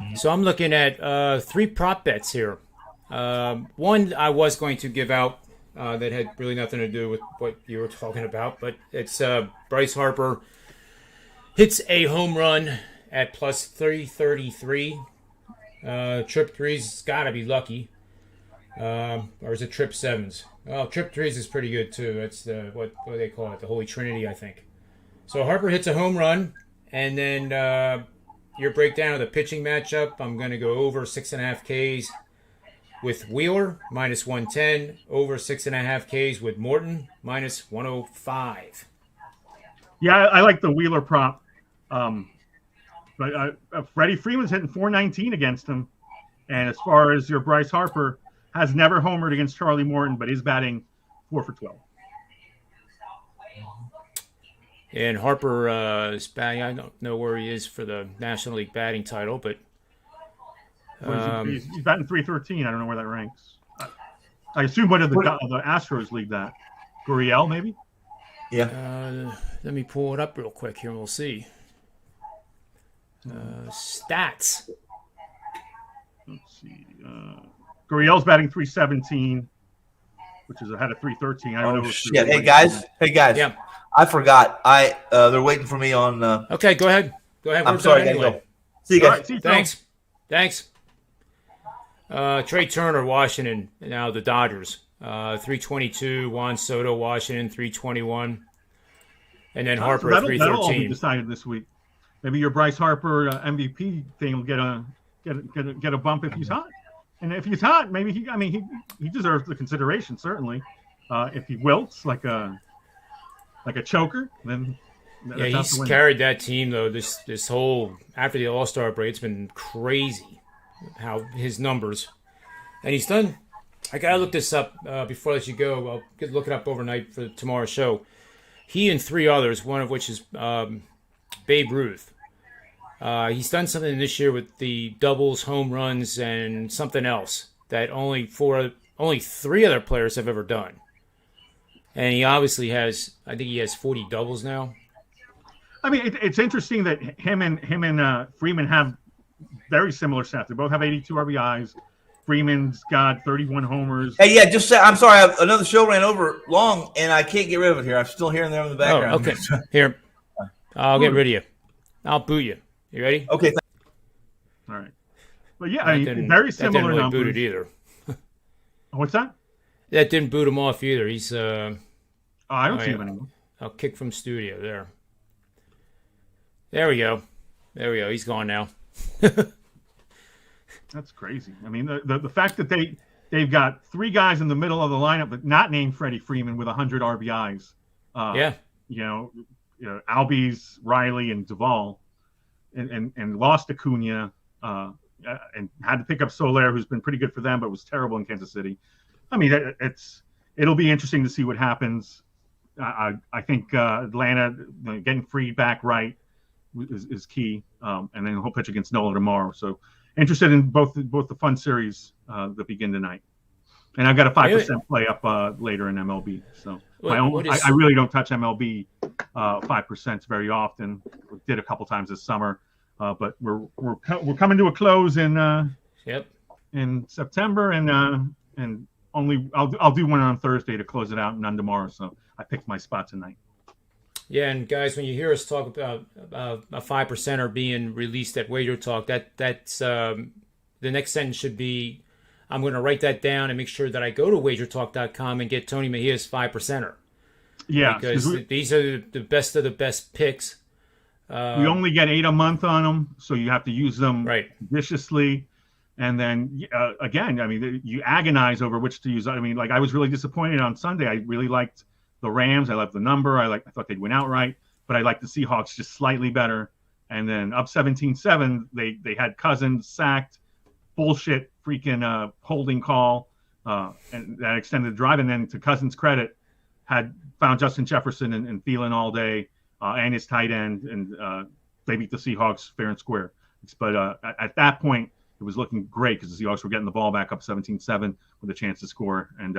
A: Mm-hmm. So I'm looking at 3 prop bets here. One I was going to give out that had really nothing to do with what you were talking about, but it's Bryce Harper hits a home run at plus 333. Trip threes got to be lucky. Or is it trip sevens? Well, trip threes is pretty good too. That's what do they call it? The Holy Trinity, I think. So Harper hits a home run, and then your breakdown of the pitching matchup. I'm going to go over 6.5 Ks with Wheeler minus 110, over 6.5 Ks with Morton minus 105.
C: Yeah, I like the Wheeler prop, but Freddie Freeman's hitting 419 against him, and as far as your Bryce Harper. Has never homered against Charlie Morton, but is batting 4 for 12.
A: And Harper is batting. I don't know where he is for the National League batting title, but
C: he's batting 313. I don't know where that ranks. I assume one of the Astros lead that. Gurriel, maybe.
B: Yeah.
A: Let me pull it up real quick here, and we'll see. Stats.
C: Let's see. Gurriel's batting 317, which is ahead of 313. I don't know.
B: Shit. Hey guys.
A: Yeah.
B: I forgot. They're waiting for me on.
A: Okay, go ahead.
B: I'm sorry. Anyway. Go. See you guys.
A: Right, thanks. Trey Turner, Washington. Now the Dodgers. 322. Juan Soto, Washington, 321. And then Harper at 313. That'll all be
C: decided this week. Maybe your Bryce Harper MVP thing will get a bump if he's hot. And if he's hot, maybe he deserves the consideration, certainly. If he wilts like like a choker, then
A: Yeah, he's carried that team though. This whole after the All-Star break, it's been crazy how his numbers, and he's done. I gotta look this up before I let you go. I'll look it up overnight for tomorrow's show. He and 3 others, one of which is Babe Ruth. He's done something this year with the doubles, home runs, and something else that only 3 other players have ever done. And he obviously has. I think he has 40 doubles now.
C: I mean, it's interesting that him and Freeman have very similar stats. They both have 82 RBIs. Freeman's got 31 homers.
B: Hey, yeah, just say, I'm sorry. Another show ran over long, and I can't get rid of it here. I'm still hearing them in the background.
A: Oh, okay. Here. I'll get rid of you. I'll boot you. You ready?
B: Okay.
C: All right. But yeah, I mean, very similar
A: that didn't really
C: numbers.
A: boot it either.
C: What's that?
A: That didn't boot him off either. He's
C: I don't see him anymore.
A: I'll kick from studio there. There we go. He's gone now.
C: That's crazy. I mean, the fact that they've got 3 guys in the middle of the lineup, but not named Freddie Freeman with 100 RBIs.
A: Yeah.
C: You know, Albies, Riley, and Duvall, and lost Acuna, and had to pick up Soler, who's been pretty good for them, but was terrible in Kansas City. I mean, it'll be interesting to see what happens. I think Atlanta getting Freed back right is key, and then he'll pitch against Nola tomorrow. So interested in both the fun series that begin tonight. And I've got a 5% play up later in MLB. So I really don't touch MLB 5% very often. We did a couple times this summer, but we're coming to a close in September, and only I'll do one on Thursday to close it out, and none tomorrow. So I picked my spot tonight.
A: Yeah, and guys, when you hear us talk about a 5%er being released at Wager Talk, that's the next sentence should be, I'm going to write that down and make sure that I go to wagertalk.com and get Tony Mejia's 5%er.
C: Yeah,
A: because these are the best of the best picks.
C: We only get 8 a month on them, so you have to use them viciously. And then again, I mean, you agonize over which to use. I mean, like I was really disappointed on Sunday. I really liked the Rams. I liked the number. I thought they'd win outright, but I liked the Seahawks just slightly better. And then up 17-7, they had Cousins sacked, bullshit freaking holding call, and that extended the drive. And then to Cousins' credit, had found Justin Jefferson and Thielen all day, and his tight end, and they beat the Seahawks fair and square. But at that point, it was looking great because the Seahawks were getting the ball back up 17-7 with a chance to score. And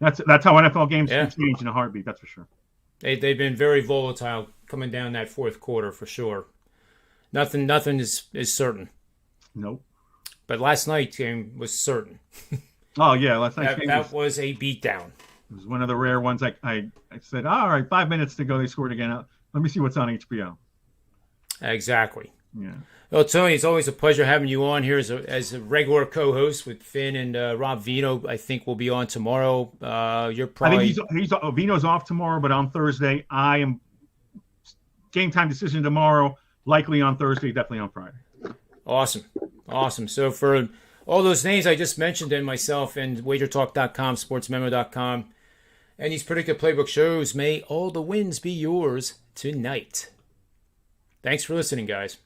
C: that's how NFL games can change in a heartbeat, that's for sure.
A: They've been very volatile coming down that fourth quarter for sure. Nothing is certain.
C: Nope.
A: But last night's game was certain.
C: Oh, yeah. Last night's game
A: was a beatdown.
C: It was one of the rare ones. I said, all right, 5 minutes to go. They scored again. Let me see what's on HBO.
A: Exactly.
C: Yeah.
A: Well, Tony, it's always a pleasure having you on here as a regular co-host with Finn and Rob Vino. I think we'll be on tomorrow. You're probably.
C: I think Vino's off tomorrow, but on Thursday I am. Game time decision tomorrow. Likely on Thursday, definitely on Friday.
A: Awesome. So for all those names I just mentioned, and myself and WagerTalk.com, SportsMemo.com, and these Predictive Playbook shows, may all the wins be yours tonight. Thanks for listening, guys.